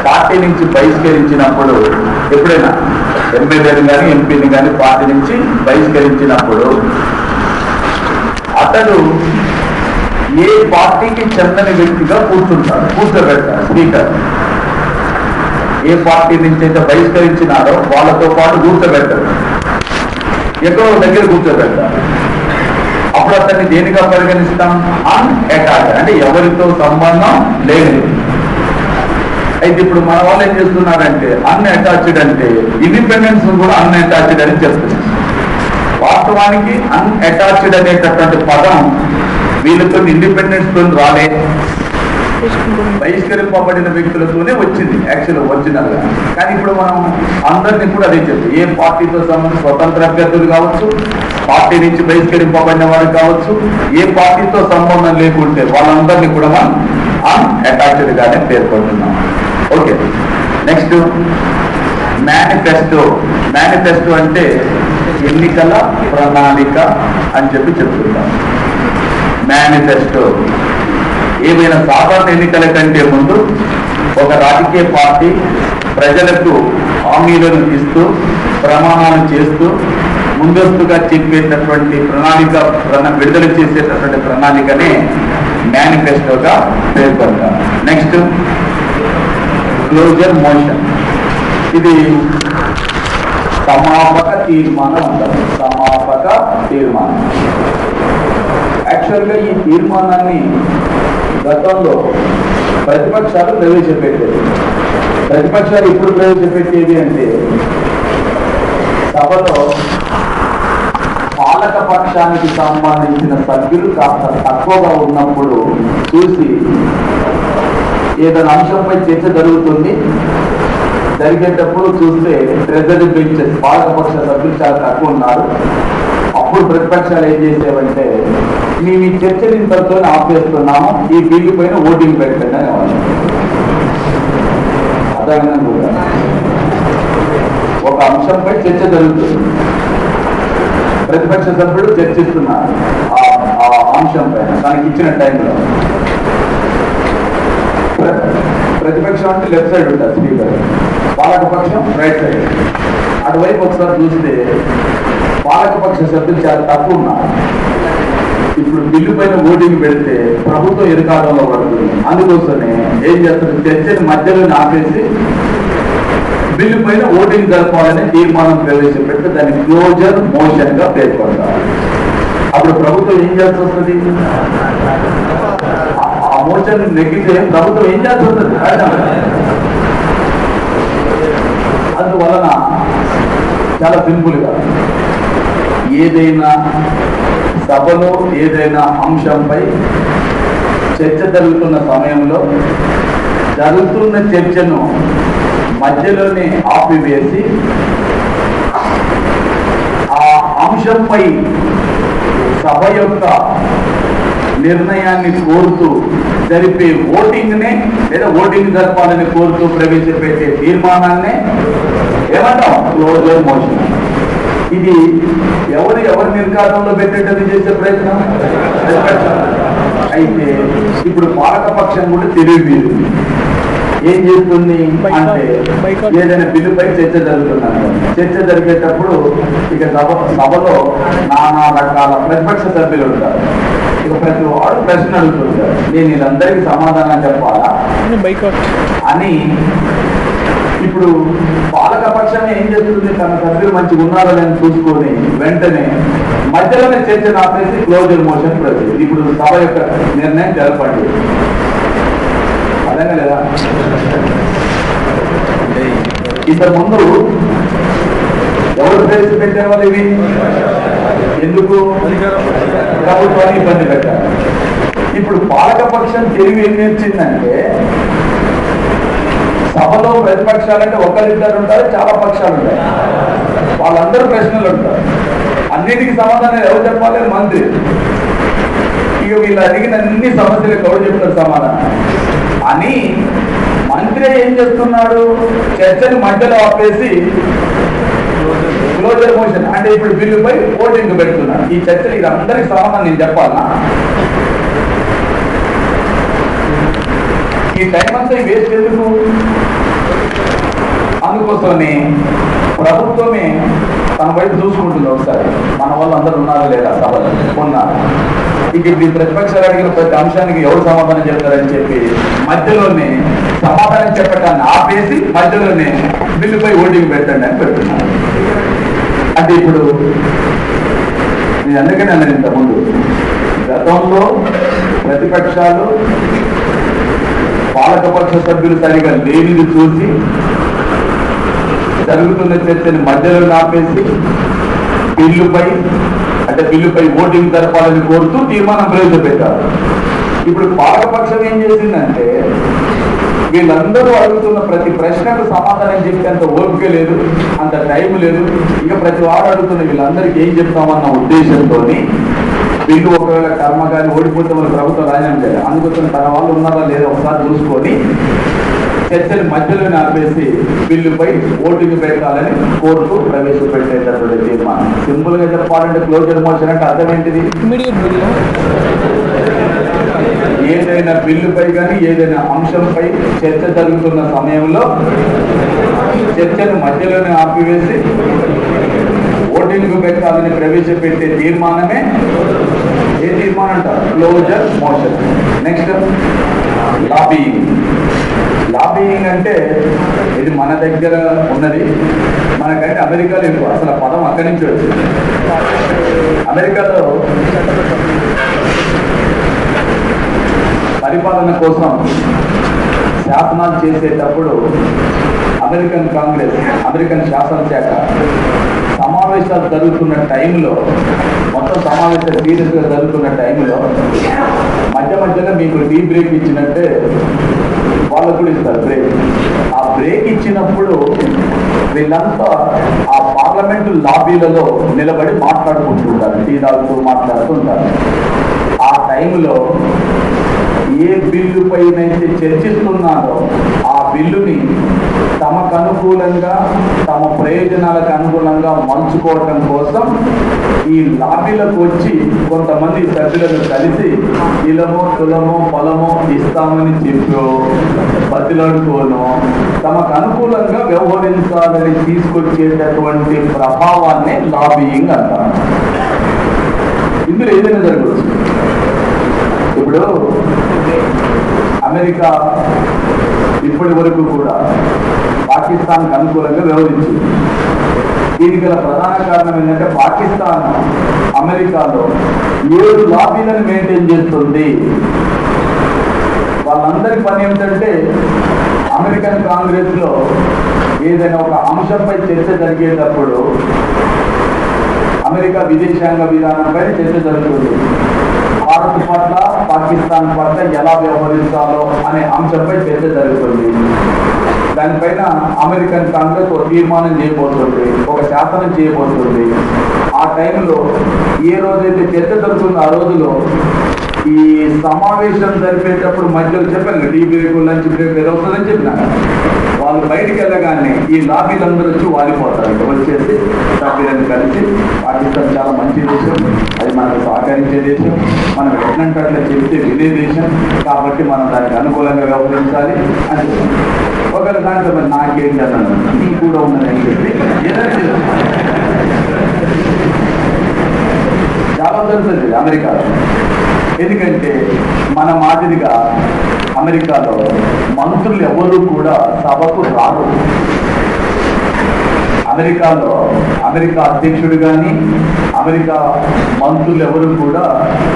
పార్టీ నుంచి బహిష్కరించినప్పుడు, ఎప్పుడైనా ఎమ్మెల్యేలు కానీ ఎంపీని కానీ పార్టీ నుంచి బహిష్కరించినప్పుడు అతడు ఏ పార్టీకి చెందని వ్యక్తిగా కూర్చోబెడతాడు స్పీకర్. ఏ పార్టీ నుంచి అయితే బహిష్కరించినారో వాళ్ళతో పాటు కూర్చోబెడతాడు, ఎక్కడో దగ్గర కూర్చోబెడతాడు. అప్పుడు అతన్ని దేనిగా పరిగణిస్తాం? అన్అటాచ్డ్ అంటే ఎవరితో సంబంధం లేదు. అయితే ఇప్పుడు మన వాళ్ళు ఏం చేస్తున్నారంటే అన్అటాచ్డ్ అంటే ఇండిపెండెన్స్ కూడా అన్అటాచ్డ్ అని చెప్తున్నారు. వాస్తవానికి అన్అటాచ్డ్ అనేటటువంటి పదం వీళ్ళతో ఇండిపెండెన్స్ తో రాలే, బహిష్కరింపబడిన వ్యక్తులతోనే వచ్చింది యాక్చువల్ ఒరిజినల్ గా. కానీ ఇప్పుడు మనం అందరినీ కూడా అదే చెప్తాం. ఏ పార్టీతో సంబంధించి స్వతంత్ర అభ్యర్థులు కావచ్చు, పార్టీ నుంచి బహిష్కరింపబడిన వారు కావచ్చు, ఏ పార్టీతో సంబంధం లేకుంటే వాళ్ళందరినీ కూడా మనం అన్అటాచ్డ్ గానే పేర్కొంటున్నాం. ఓకే. Next manifesto. మేనిఫెస్టో అంటే ఎన్నికల ప్రణాళిక అని చెప్పి చెప్తున్నాం. మేనిఫెస్టో ఏమైనా సాధారణ ఎన్నికల కంటే ముందు ఒక రాజకీయ పార్టీ ప్రజలకు హామీలను ఇస్తూ ప్రమాణాలు చేస్తూ ముందస్తుగా చెప్పేటటువంటి ప్రణాళిక విడుదల చేసేటటువంటి ప్రణాళికనే మేనిఫెస్టోగా పేర్కొంటారు. Next closure motion. ఇది సమాపక తీర్మానం అంటారు. సమాపక తీర్మానం. యాక్చువల్గా ఈ తీర్మానాన్ని గతంలో ప్రతిపక్షాలు ప్రవేశపెట్టేది. ప్రతిపక్షాలు ఇప్పుడు ప్రవేశపెట్టేది అంటే సభలో పాలక పక్షానికి సంబంధించిన సభ్యులు కాస్త తక్కువగా ఉన్నప్పుడు చూసి ఏదైనా అంశంపై చర్చ జరిగేటప్పుడు చూస్తే ట్రెజరీ బెంచెస్ పాలకపక్ష సభ్యులు చాలా తక్కువ ఉన్నారు. అప్పుడు ప్రతిపక్షాలు ఏం చేసేవంటే మేము ఈ చర్చని ఇంతతో ఆపేస్తున్నాము, ఈ బిల్లు పైన ఓటింగ్ పెట్టండి అనేవాళ్ళు. అదైనా కూడా ఒక అంశంపై చర్చ జరుగుతుంది, ప్రతిపక్ష సభ్యుడు చర్చిస్తున్నారు ఆ అంశం పైన దానికి ఇచ్చిన టైంలో. ప్రతిపక్షం అంటే లెఫ్ట్ సైడ్ ఉంటుంది స్పీకర్, పాలకపక్షం రైట్ సైడ్. అటువైపు ఒకసారి చూస్తే పాలకపక్ష సభ్యులు చాలా తక్కువ ఉన్నారు. ఇప్పుడు బిల్లు పైన ఓటింగ్ పెడితే ప్రభుత్వం ఎదుకాలంలో పడుతుంది. అందుకోసమే ఏం చేస్తారు, చర్చని మధ్యలో ఆపేసి బిల్లు పైన ఓటింగ్ జరపాలని తీర్మానం ప్రవేశపెట్టి దాన్ని క్లోజర్ మోషన్ గా పేర్కొంటారు. అప్పుడు ప్రభుత్వం ఏం చేస్తుంది, ఆ మోషన్ నెగ్గితే ప్రభుత్వం ఏం చేస్తుంది. అందువలన చాలా సింపుల్ గా ఏదైనా సభలో ఏదైనా అంశంపై చర్చ జరుగుతున్న సమయంలో జరుగుతున్న చర్చను మధ్యలోనే ఆపివేసి ఆ అంశంపై సభ యొక్క నిర్ణయాన్ని కోరుతూ జరిపే ఓటింగ్నే లేదా ఓటింగ్ జరపాలని కోరుతూ ప్రవేశపెట్టే తీర్మానాన్నే ఏమంటాం? Closure motion. ఇది ఎవరి నిర్కారంలో పెట్టేటది చేసే ప్రయత్నం. అయితే ఇప్పుడు పాలకపక్షం కూడా తెలివి ఏం చేస్తుంది అంటే ఏదైనా బిల్లుపై చర్చ జరుగుతుందంట. చర్చ జరిగేటప్పుడు ఇక సభలో నానా రకాల ప్రతిపక్ష సభ్యులు ఉంటారు. ఇక ప్రతి వాడు ప్రశ్న అడుగుతుంటారు, నేను వీళ్ళందరికీ సమాధానం చెప్పాలా అని. ఇప్పుడు పాలకపక్షం ఏం చేస్తుంది, తన సభ్యులు మంచిగా ఉన్నారో అని చూసుకొని వెంటనే మధ్యలోనే చర్చను ఆపేసి క్లోజర్ మోషన్ ప్రతి. ఇప్పుడు సభ యొక్క నిర్ణయం జరపండి. అర్థంగా లేదా? ఇంతకుముందు ఎవరు ప్రవేశపెట్టే వాళ్ళు ఇవి? ఎందుకు? ప్రభుత్వాన్ని ఇబ్బంది పెట్టారు. ఇప్పుడు పాలకపక్షం తెలివి ఏం నేర్చిందంటే, సభలో ప్రతిపక్షాలంటే ఒకరిద్దరు ఉంటారు, చాలా పక్షాలు ఉంటాయి. వాళ్ళందరూ ప్రశ్నలు ఉంటారు. అన్నిటికీ సమాధానం ఎవరు చెప్పాలి? మంత్రి. ఇక వీళ్ళు అడిగిన అన్ని సమస్యలకు ఎవరు చెప్తారు సమాధానం అని మంత్రి ఏం చేస్తున్నాడు? చర్చని మధ్యలో ఆపేసి క్లోజర్ మోషన్ అంటే ఇప్పుడు బిల్లుపై ఓటింగ్ పెడుతున్నాడు. ఈ చర్చలు ఇది అందరికి సమాధానం నేను చెప్పాలనా? ఈ టైం అంతా వేస్ట్ ఎందుకు? అందుకోసమే ప్రభుత్వమే తన వైపు చూసుకుంటుంది. ఒకసారి మన వాళ్ళు అందరూ ఉన్నారా లేదా సభలో? ఉన్నారు. ఇక ఇప్పుడు ప్రతిపక్షాలు అడిగిన ప్రతి అంశానికి ఎవరు సమాధానం చెప్తారని చెప్పి మధ్యలోనే సమాధానం చెప్పటాన్ని ఆపేసి మధ్యలోనే బిల్లుపై ఓటింగ్ పెట్టండి అని పెడుతున్నారు. అంటే ఇప్పుడు నేను అందుకని అన్నాను ఇంతకుముందు, గతంలో ప్రతిపక్షాలు పాలకపక్ష సభ్యులు సరిగా లేనిది చూసి జరుగుతున్న చర్చని మధ్యలో ఆపేసి బిల్లుపై ఓటింగ్ జరపాలని కోరుతూ తీర్మానం ప్రవేశపెట్టారు. ఇప్పుడు పాలకపక్షం ఏం చేసిందంటే, వీళ్ళందరూ అడుగుతున్న ప్రతి ప్రశ్నకు సమాధానం చెప్పేంత ఓపిక లేదు, అంత టైం లేదు. ఇక ప్రతి వాడు అడుగుతున్న వీళ్ళందరికీ ఏం చెప్తామన్న ఉద్దేశంతో బిల్లు ఒకవేళ కర్మగారి ఓడిపోతే మన ప్రభుత్వం రాజీనామా చేయాలి. అందుకోసం తన వాళ్ళు ఉన్నారా లేదా ఒకసారి చూసుకొని చర్చని మధ్యలోనే ఆపేసి బిల్లుపై ఓటింగ్ పెట్టాలని కోరుతూ ప్రవేశపెట్టేటటువంటి తీర్మానం. సింపుల్ గా చెప్పాలంటే క్లోజర్ మోషన్ అంటే అర్థం ఏంటిది? ఏదైనా బిల్లుపై కానీ ఏదైనా అంశంపై చర్చ జరుగుతున్న సమయంలో చర్చను మధ్యలోనే ఆపివేసి ఓటింగ్ పెట్టాలని ప్రవేశపెట్టే తీర్మానమే ఏ తీర్మానం అంటారు? Closure motion. Next lobbying. Lobbying అంటే ఇది మన దగ్గర ఉన్నది, మనకంటే అమెరికాలో ఎక్కువ. అసలు పదం అక్కడి నుంచి వచ్చింది. అమెరికాలో పరిపాలన కోసం శాసనాలు చేసేటప్పుడు అమెరికన్ శాసనశాఖ సమావేశాలు జరుగుతున్న టైంలో, మొత్తం సమావేశాలు సీరియస్గా జరుగుతున్న టైంలో మధ్యలో మీకు టీ బ్రేక్ ఇచ్చినట్టే వాళ్ళకు కూడా ఇస్తారు బ్రేక్. ఆ బ్రేక్ ఇచ్చినప్పుడు వీళ్ళంతా ఆ పార్లమెంటు లాబీలలో నిలబడి మాట్లాడుకుంటుంటారు, టీ తాగుతూ మాట్లాడుతుంటారు. ఆ టైంలో ఏ బిల్లు పైనైతే చర్చిస్తున్నారో ఆ బిల్లుని తమకు అనుకూలంగా, తమ ప్రయోజనాలకు అనుకూలంగా మలుచుకోవటం కోసం ఈ లాబీలకు వచ్చి కొంతమంది సభ్యులను కలిసి ఇలమో తులమో పొలమో ఇస్తామని చెప్పో బతిలాడుకోను తమకు అనుకూలంగా వ్యవహరించాలని తీసుకొచ్చేటటువంటి ప్రభావాన్ని లాబియింగ్ అంటారు. ఇందులో ఏదైనా జరగవచ్చు. ఇప్పుడు అమెరికా ఇప్పటి వరకు కూడా పాకిస్తాన్కి అనుకూలంగా వ్యవహరించింది. దీనికి గల ప్రధాన కారణం ఏంటంటే, పాకిస్తాన్ అమెరికాలో 7 లాబీలను మెయింటైన్ చేస్తుంది. వాళ్ళందరి పని ఏమిటంటే, అమెరికన్ కాంగ్రెస్ లో ఏదైనా ఒక అంశంపై చర్చ జరిగేటప్పుడు అమెరికా విదేశాంగ విధానంపై చర్చ జరుగుతుంది. భారత్ పట్ల, పాకిస్తాన్ పట్ల ఎలా వ్యవహరించాలో అనే అంశంపై చర్చ జరుగుతుంది. దానిపైన అమెరికన్ కాంగ్రెస్ ఒక తీర్మానం చేయబోతుంది, ఒక శాసనం చేయబోతుంది. ఆ టైంలో ఏ రోజైతే చర్చ జరుగుతుందో ఆ రోజులో ఈ సమావేశం జరిపేటప్పుడు మధ్యలో చెప్పాను, టీ బ్రేక్, లంచ్ బ్రేక్ ఏదో వస్తుందని చెప్పినాను. వాళ్ళు బయటికి వెళ్ళగానే ఈ లాబీలందరూ వచ్చి వాలిపోతారు. వచ్చేసి సభ్యులను కలిసి పాకిస్తాన్ చాలా మంచి దేశం, అది మనకు సహకరించే దేశం, మనం ఎట్లంటే అట్లా చెప్తే వినే దేశం, కాబట్టి మనం దానికి అనుకూలంగా వ్యవహరించాలి అని చెప్పాం. ఒకవేళ దాంట్లో మరి నాకేంటి అన్నాను, నీకు కూడా ఉన్నదని చెప్పి చాలా జరుగుతుంది అమెరికాలో. ఎందుకంటే మన మాదిరిగా అమెరికాలో మంత్రులు ఎవరు కూడా సభకు రారు. అమెరికాలో అమెరికా అధ్యక్షుడు కానీ అమెరికా మంత్రులు ఎవరు కూడా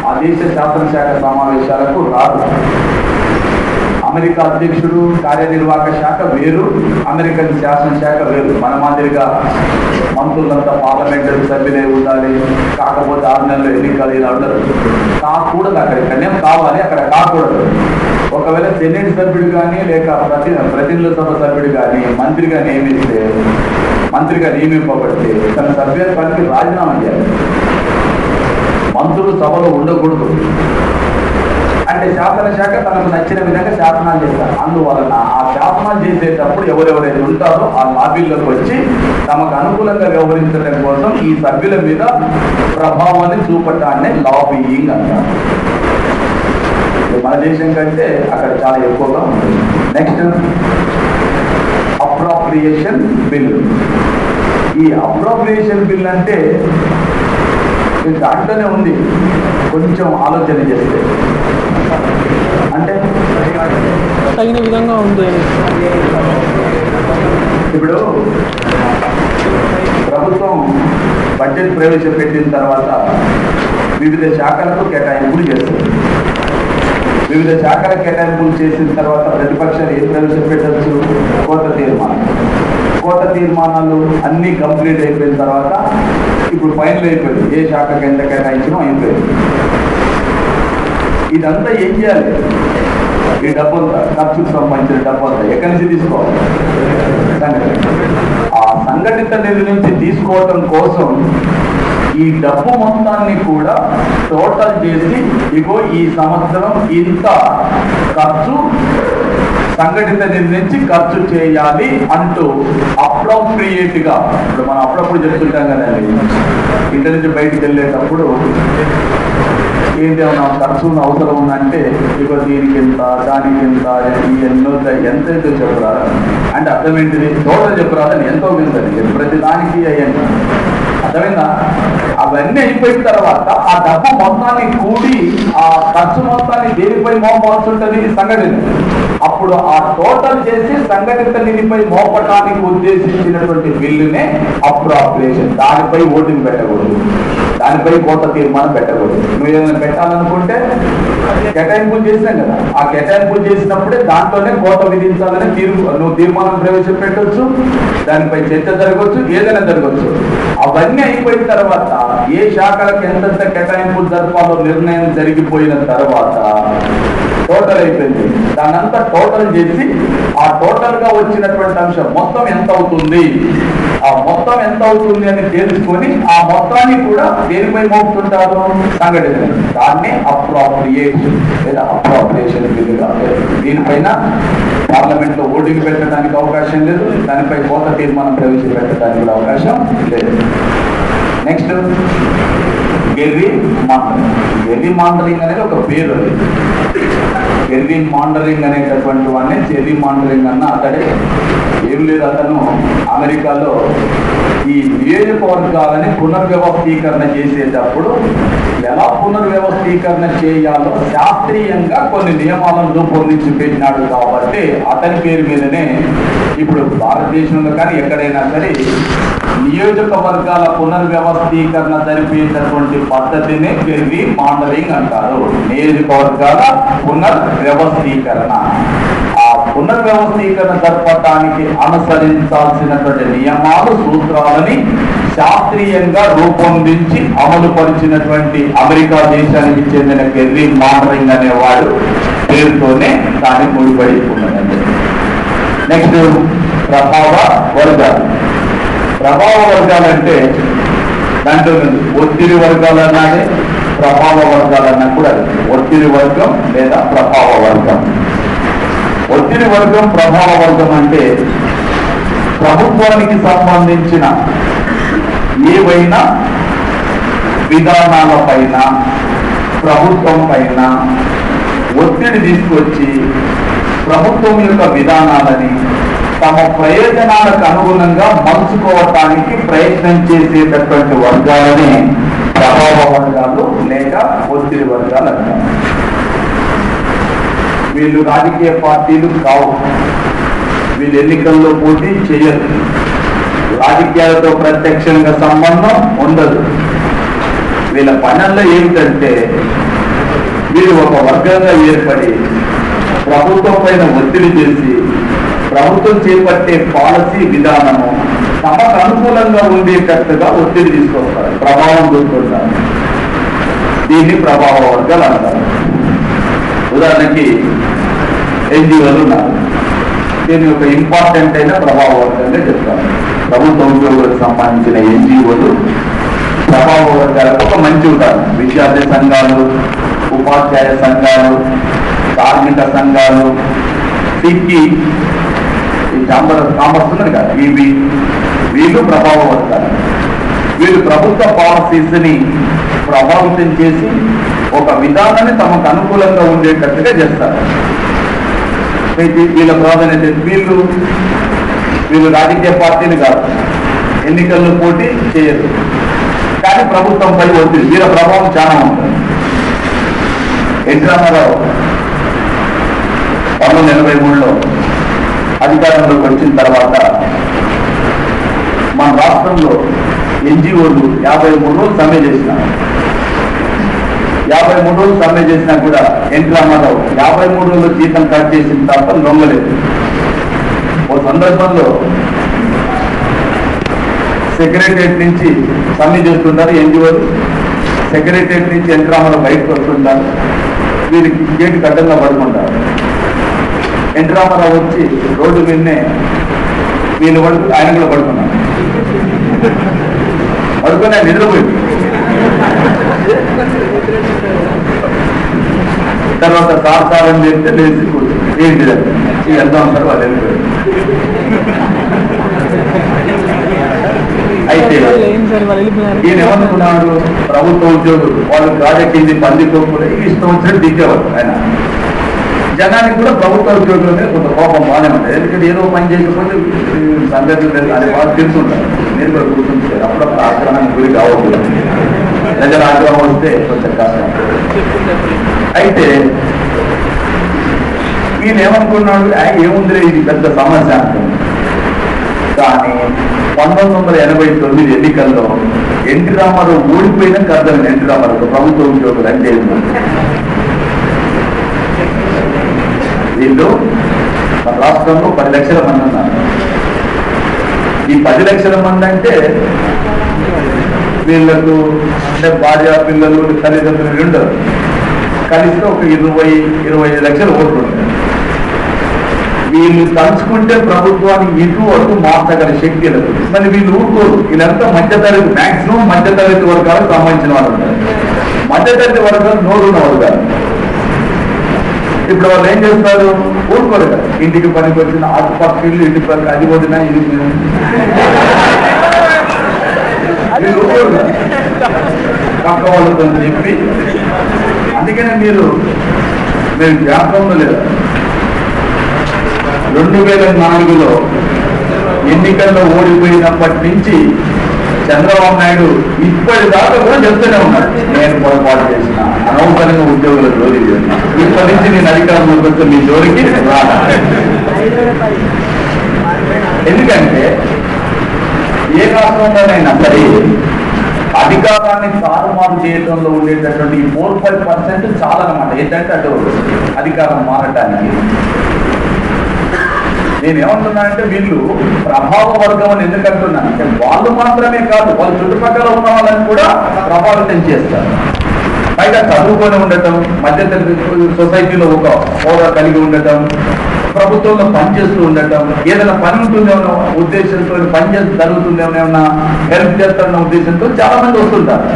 ఆ దేశ శాసనశాఖ సమావేశాలకు రారు. అమెరికా అధ్యక్షుడు కార్యనిర్వాహక శాఖ వేరు, అమెరికన్ శాసనశాఖ వేరు. మన మాదిరిగా మంత్రులంతా పార్లమెంటరీ సభ్యులే ఉండాలి, కాకపోతే 6 నెలలు ఎన్నికలు ఇలా ఉండదు. కాకూడదు, అక్కడ కన్యం కావాలి, అక్కడ కాకూడదు. ఒకవేళ సెనేట్ సభ్యుడు కానీ లేక ప్రతినిధుల సభ సభ్యుడు కానీ మంత్రిగా నియమింపబడితే తన సభ్యత్వానికి రాజీనామా చేయాలి. మంత్రులు సభలో ఉండకూడదు. అంటే శాసనశాఖ తనకు నచ్చిన విధంగా శాసనాలు చేస్తారు. అందువలన ఆ శాసనాలు చేసేటప్పుడు ఎవరెవరైతే ఉంటారో ఆ లాబీల్లోకి వచ్చి తమకు అనుకూలంగా వ్యవహరించడం కోసం ఈ సభ్యుల మీద ప్రభావాన్ని చూపటాన్ని లాబీయింగ్ అంటారు. మన దేశం కంటే అక్కడ చాలా ఎక్కువగా ఉంటుంది. Next appropriation bill. ఈ అప్రాప్రియేషన్ బిల్ అంటే దాంట్లోనే ఉంది, కొంచెం ఆలోచన చేస్తే అంటే తగిన విధంగా ఉంది. ఇప్పుడు ప్రభుత్వం బడ్జెట్ ప్రవేశపెట్టిన తర్వాత వివిధ శాఖలకు కేటాయింపులు చేస్తుంది. వివిధ శాఖల కేటాయింపులు చేసిన తర్వాత ప్రతిపక్షాలు ఏం ప్రవేశపెట్టచ్చు? కోత తీర్మానాలు అన్నీ కంప్లీట్ అయిపోయిన తర్వాత ఇప్పుడు ఫైనల్ అయిపోయింది, ఏ శాఖకి ఎంత కేటాయించడం అయిపోయింది. ఇదంతా ఏం చేయాలి? ఈ డబ్బంతా ఖర్చుకు సంబంధించిన డబ్బంతా ఎక్కడి నుంచి తీసుకోవాలి? ఆ సంఘటిత నిధి నుంచి తీసుకోవడం కోసం ఈ డబ్బు మొత్తాన్ని కూడా టోటల్ చేసి ఇగో ఈ సంవత్సరం ఇంత ఖర్చు సంఘటిత నిధి నుంచి ఖర్చు చేయాలి అంటూ అప్రోప్రియేట్ గా, ఇప్పుడు మనం అప్పుడప్పుడు చెప్తుంటాం కదండి, ఇంటి నుంచి బయటికి వెళ్ళేటప్పుడు ఏదేమన్నా ఖర్చు అవసరం ఉందంటే ఇగో దీనికి ఎంత, దానికి ఎంత, ఎంతైతే చెప్పురాదు అంటే అర్థం ఏంటిది? టోటల్ చెప్పురాదని ఎంతో మిందండి, ప్రతి దానికి అయ్యండి. అర్థమైందా? అవన్నీ అయిపోయిన తర్వాత ఆ డబ్బు మొత్తాన్ని కూడి ఆ ఖర్చు మొత్తాన్ని దేనిపై మోపాల్సి ఉంటుంది? సంఘటన. అప్పుడు ఆ టోటల్ చేసి సంఘటిత నిధిపై మోపటానికి ఉద్దేశించినటువంటి బిల్లునే అప్రాప్రియేషన్. దానిపై ఓటింగ్ పెట్టకూడదు, దానిపై కోత తీర్మానం పెట్టకూడదు. నువ్వు ఏదైనా పెట్టాలనుకుంటే కేటాయింపులు చేసినాం కదా, ఆ కేటాయింపులు చేసినప్పుడే దాంట్లోనే కోత విధించాలని నువ్వు తీర్మానం ప్రవేశపెట్టవచ్చు, దానిపై చర్చ జరగవచ్చు, ఏదైనా జరగవచ్చు. అవన్నీ అయిపోయిన తర్వాత ఏ శాఖలకు ఎంతెంత కేటాయింపులు జరపాలో నిర్ణయం జరిగిపోయిన తర్వాత టోటల్ అయిపోయింది. దానంతా టోటల్ చేసి ఆ టోటల్ గా వచ్చినటువంటి అంశం మొత్తం ఎంత అవుతుంది, ఆ మొత్తం ఎంత అవుతుంది అని తెలుసుకొని ఆ మొత్తాన్ని కూడా దేనిపై మోపుతుంటారు? సంఘటన. దాన్ని అప్రాప్రియేషన్ లేదా అప్రాప్రియేషన్ బిల్లుగా. దీనిపైన పార్లమెంట్ లో ఓటింగ్ పెట్టడానికి అవకాశం లేదు, దానిపై కోత తీర్మానం ప్రవేశపెట్టడానికి కూడా అవకాశం లేదు. Next gerrymandering. Gerrymandering అనేది ఒక పేరు. గెర్రీ మాండరింగ్ అనేటటువంటి వాడిని జెర్రీ మాండరింగ్ అన్న అతడే. ఏం లేదు, అతను అమెరికాలో ఈ నియోజకవర్గాలని పునర్వ్యవస్థీకరణ చేసేటప్పుడు ఎలా పునర్వ్యవస్థీకరణ చేయాలో శాస్త్రీయంగా కొన్ని నియమాలను రూపొందించి పెట్టినాడు. కాబట్టి అతని పేరు మీదనే ఇప్పుడు భారతదేశంలో కానీ ఎక్కడైనా సరే నియోజకవర్గాల పునర్వ్యవస్థీకరణ జరిపేటటువంటి పద్ధతినే గెర్రీ మాండరింగ్ అంటారు. నియోజకవర్గాల పునర్వ్యవస్థీకరణ. ఆ పునర్వ్యవస్థీకరణ జరపడానికి అనుసరించాల్సినటువంటి నియమాలు, సూత్రాలని శాస్త్రీయంగా రూపొందించి అమలు పరిచినటువంటి అమెరికా దేశానికి చెందిన గెర్రీ మాండరింగ్ అనేవాడు పేరుతోనే దాన్ని ముడిపడి ఉన్నదండి. నెక్స్ట్ ప్రభావ వర్గాలు. ప్రభావ వర్గాలంటే దాంట్లో ఒత్తిడి వర్గాలు అన్నాడే, ప్రభావ వర్గాలన్నా కూడా ఒత్తిడి వర్గం లేదా ప్రభావ వర్గం. ఒత్తిడి వర్గం, ప్రభావ వర్గం అంటే ప్రభుత్వానికి సంబంధించిన ఏవైనా విధానాల పైన, ప్రభుత్వం పైన ఒత్తిడి తీసుకొచ్చి ప్రభుత్వం యొక్క విధానాలని తమ ప్రయోజనాలకు అనుగుణంగా మలుచుకోవటానికి ప్రయత్నం చేసేటటువంటి వర్గాలని ప్రభావ వర్గాలు లేక ఒత్తిడి వర్గాలు అంటారు. వీళ్ళు రాజకీయ పార్టీలు కావు, వీళ్ళు ఎన్నికల్లో పోటీ చేయరు, రాజకీయాలతో ప్రత్యక్షంగా సంబంధం ఉండదు. వీళ్ళ పనుల్లో ఏమిటంటే వీళ్ళు ఒక వర్గంగా ఏర్పడి ప్రభుత్వం పైన ఒత్తిడి చేసి ప్రభుత్వం చేపట్టే పాలసీ విధానము తమకు అనుకూలంగా ఉండేటట్టుగా ఒత్తిడి తీసుకొస్తారు, ప్రభావం చూపుతుంటారు. దీన్ని ప్రభావ వర్గాలు అంటారు. ఉదాహరణకి ఎన్జిఓలు ఉన్నారు, దీన్ని ఒక ఇంపార్టెంట్ అయిన ప్రభావ వర్గంగా చెప్తారు. ప్రభుత్వ ఉద్యోగులకు సంబంధించిన ఎన్జిఓలు ప్రభావ వర్గాలకు ఒక మంచి ఉదాహరణ. విద్యార్థి సంఘాలు, ఉపాధ్యాయ సంఘాలు, కార్మిక సంఘాలు, సిక్కి, ఈ ఛాంబర్ ఆఫ్ కామర్స్ ఉన్నది కదా, వీళ్ళు ప్రభావ వర్గాలు. వీళ్ళు ప్రభుత్వ పాలసీస్ని ప్రభావితం చేసి ఒక విధానాన్ని తమకు అనుకూలంగా ఉండేటట్టుగా చేస్తారు. వీళ్ళ ప్రాధాన్యత వీళ్ళు రాజకీయ పార్టీలు కాదు, ఎన్నికల్లో పోటీ చేయరు, కానీ ప్రభుత్వంపై ఒత్తిడి, వీళ్ళ ప్రభావం చాలా ఉంటుంది. ఎన్టీ రామారావు 1983లో అధికారంలోకి వచ్చిన తర్వాత మన రాష్ట్రంలో ఎన్జిఓలు 53 రోజులు సమ్మె చేసినారు. 53 రోజులు సమ్మె చేసినా కూడా ఎన్టీ రామారావు 53 రోజులు జీతం కట్ చేసిన తప్ప లొంగలేదు. ఓ సందర్భంలో సెక్రటరియట్ నుంచి సమ్మె చేస్తుంటారు ఎన్జిఓలు, సెక్రటరియట్ నుంచి ఎన్టీ రామారావు బయటకు వస్తుంటారు, వీరికి గేటు కట్టంగా పడుకుంటారు. ఎన్టీ రామారావు వచ్చి రోడ్డు మీదనే వీళ్ళు ఆయన కూడా పడుకున్నారు, పడుకుని ఆయన నిద్రపోయింది. తర్వాత సారం చేస్తే లేచి ఏంటి ఎంత ఉంటారు వాళ్ళు వెళ్ళిపోయారు. అయితే ఈయన ఏమనుకున్నాడు, ప్రభుత్వ ఉద్యోగులు వాళ్ళు ప్రాజెక్ట్ ఇది పందికోకుండా ఇష్టం వచ్చినట్టు దిగేవారు ఆయన. జనానికి కూడా ప్రభుత్వ ఉద్యోగుల మీద కొంత కోపం బాగానే ఉంటుంది, ఎందుకంటే ఏదో పని చేయకపోతే సంగతి అని వాళ్ళు తెలుసుంటారు. నేను కూడా గుర్తుంటారు, అప్పుడప్పుడు ఆగ్రహానికి గురి కావద్దు, ప్రజల ఆగ్రహం వస్తే కొంచెం కష్టం. అయితే ఈయన ఏమనుకున్నాడు, ఏముందిలే ఇది పెద్ద సమస్య అనుకున్నాడు. కానీ 1989 ఎన్నికల్లో ఎన్టీ రామారావు ఓడిపోయినాక అర్థమైంది ఎన్టీ రామారావు ప్రభుత్వ ఉద్యోగులు అంటే వీళ్ళు మన రాష్ట్రంలో 10 లక్షల మంది ఉన్నారు. ఈ 10 లక్షల మంది అంటే వీళ్ళకు అంటే భార్య, పిల్లలు, తల్లిదండ్రులు ఉండరు, కలిస్తే ఒక 20-25 లక్షల ఓట్లు ఉంటాయి. వీళ్ళు తలుచుకుంటే ప్రభుత్వానికి ఇటు అటు మార్చగల శక్తి లేదు. మరి వీళ్ళు ఊరుకోరు, వీళ్ళంతా మధ్యతరగతి, మాక్సిమం మధ్యతరగతి వర్గాలకు సంబంధించిన వాళ్ళు ఉంటారు. మధ్యతరగతి వర్గాలు నోరున్న వర్గాలు. ఇప్పుడు వాళ్ళు ఏం చేస్తారు, ఊరుకోరు కదా, ఇంటికి పనికి వచ్చిన అటు పక్క ఇల్లు, ఇంటి పక్క అది వదిన ఇది ఊరుకోరు కదా, పక్క వాళ్ళతో చెప్పి. అందుకనే మీరు జ్ఞాపకంలో లేదా 2004లో ఎన్నికల్లో ఓడిపోయినప్పటి నుంచి చంద్రబాబు నాయుడు ఇప్పటిదాకా కూడా చెప్తూనే ఉన్నాడు, నేను పొరపాటు చేసిన, అనవసరంగా ఉద్యోగుల జోలి చేసిన, ఇప్పటి నుంచి నేను అధికారంలోకి వస్తే మీ జోలికి రా. ఎందుకంటే ఏ రాష్ట్రంలోనైనా సరే అధికారాన్ని తారుమారు చేయడంలో ఉండేటటువంటి 4-5% చాలా అన్నమాట. ఏంటంటే అటు అధికారం మారటానికి. నేను ఏమంటున్నానంటే వీళ్ళు ప్రభావ వర్గం అని ఎందుకు అంటున్నాను అంటే వాళ్ళు మాత్రమే కాదు, వాళ్ళ చుట్టుపక్కల ఉన్న వాళ్ళని కూడా ప్రభావితం చేస్తారు. పైగా చదువుకొని ఉండటం, మధ్యతరగతి సొసైటీలో ఒక హోదా కలిగి ఉండటం, ప్రభుత్వంలో పనిచేస్తూ ఉండటం, ఏదైనా పని ఉంటుందేమో ఉద్దేశంతో పనిచేస్తూ జరుగుతుందేమో, ఏమన్నా హెల్ప్ చేస్తారన్న ఉద్దేశంతో చాలా మంది వస్తుంటారు.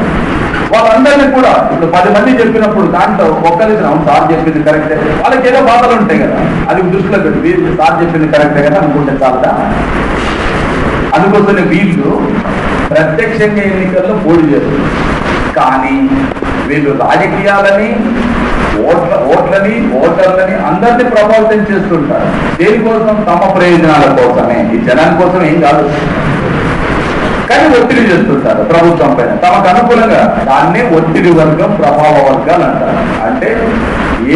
వాళ్ళందరినీ కూడా ఇప్పుడు 10 మంది చెప్పినప్పుడు దాంట్లో ఒక్కరికి అవును సార్ చెప్పింది కరెక్టే, వాళ్ళకి ఏదో బాధలు ఉంటాయి కదా, అది దృష్టిలో పెట్టి వీళ్ళు సార్ చెప్పింది కరెక్టే కదా అనుకుంటే చాలదా? అందుకోసమే వీళ్ళు ప్రత్యక్షంగా ఎన్నికల్లో పోటీ చేస్తారు. కానీ వీళ్ళు రాజకీయాలని ఓట్లని ఓటర్లని అందరినీ ప్రభావితం చేస్తుంటారు. దేనికోసం? తమ ప్రయోజనాల కోసమే, ఈ జనాల కోసం ఏం కాదు. కానీ ఒత్తిడి చేస్తుంటారు ప్రభుత్వం పైన తమకు అనుకూలంగా. దాన్నే ఒత్తిడి వర్గం, ప్రభావ వర్గాలు అంటారు. అంటే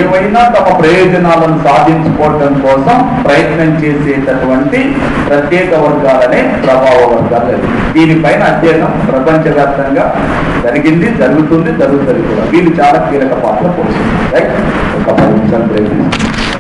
ఏవైనా తమ ప్రయోజనాలను సాధించుకోవటం కోసం ప్రయత్నం చేసేటటువంటి ప్రత్యేక వర్గాలనే ప్రభావ వర్గాలు. దీనిపైన అధ్యయనం ప్రపంచవ్యాప్తంగా జరిగింది, జరుగుతుంది కూడా. వీళ్ళు చాలా కీలక పాత్ర పోషిస్తారు. రైట్, ఒక 10 నిమిషాలు ప్రయత్నిస్తారు.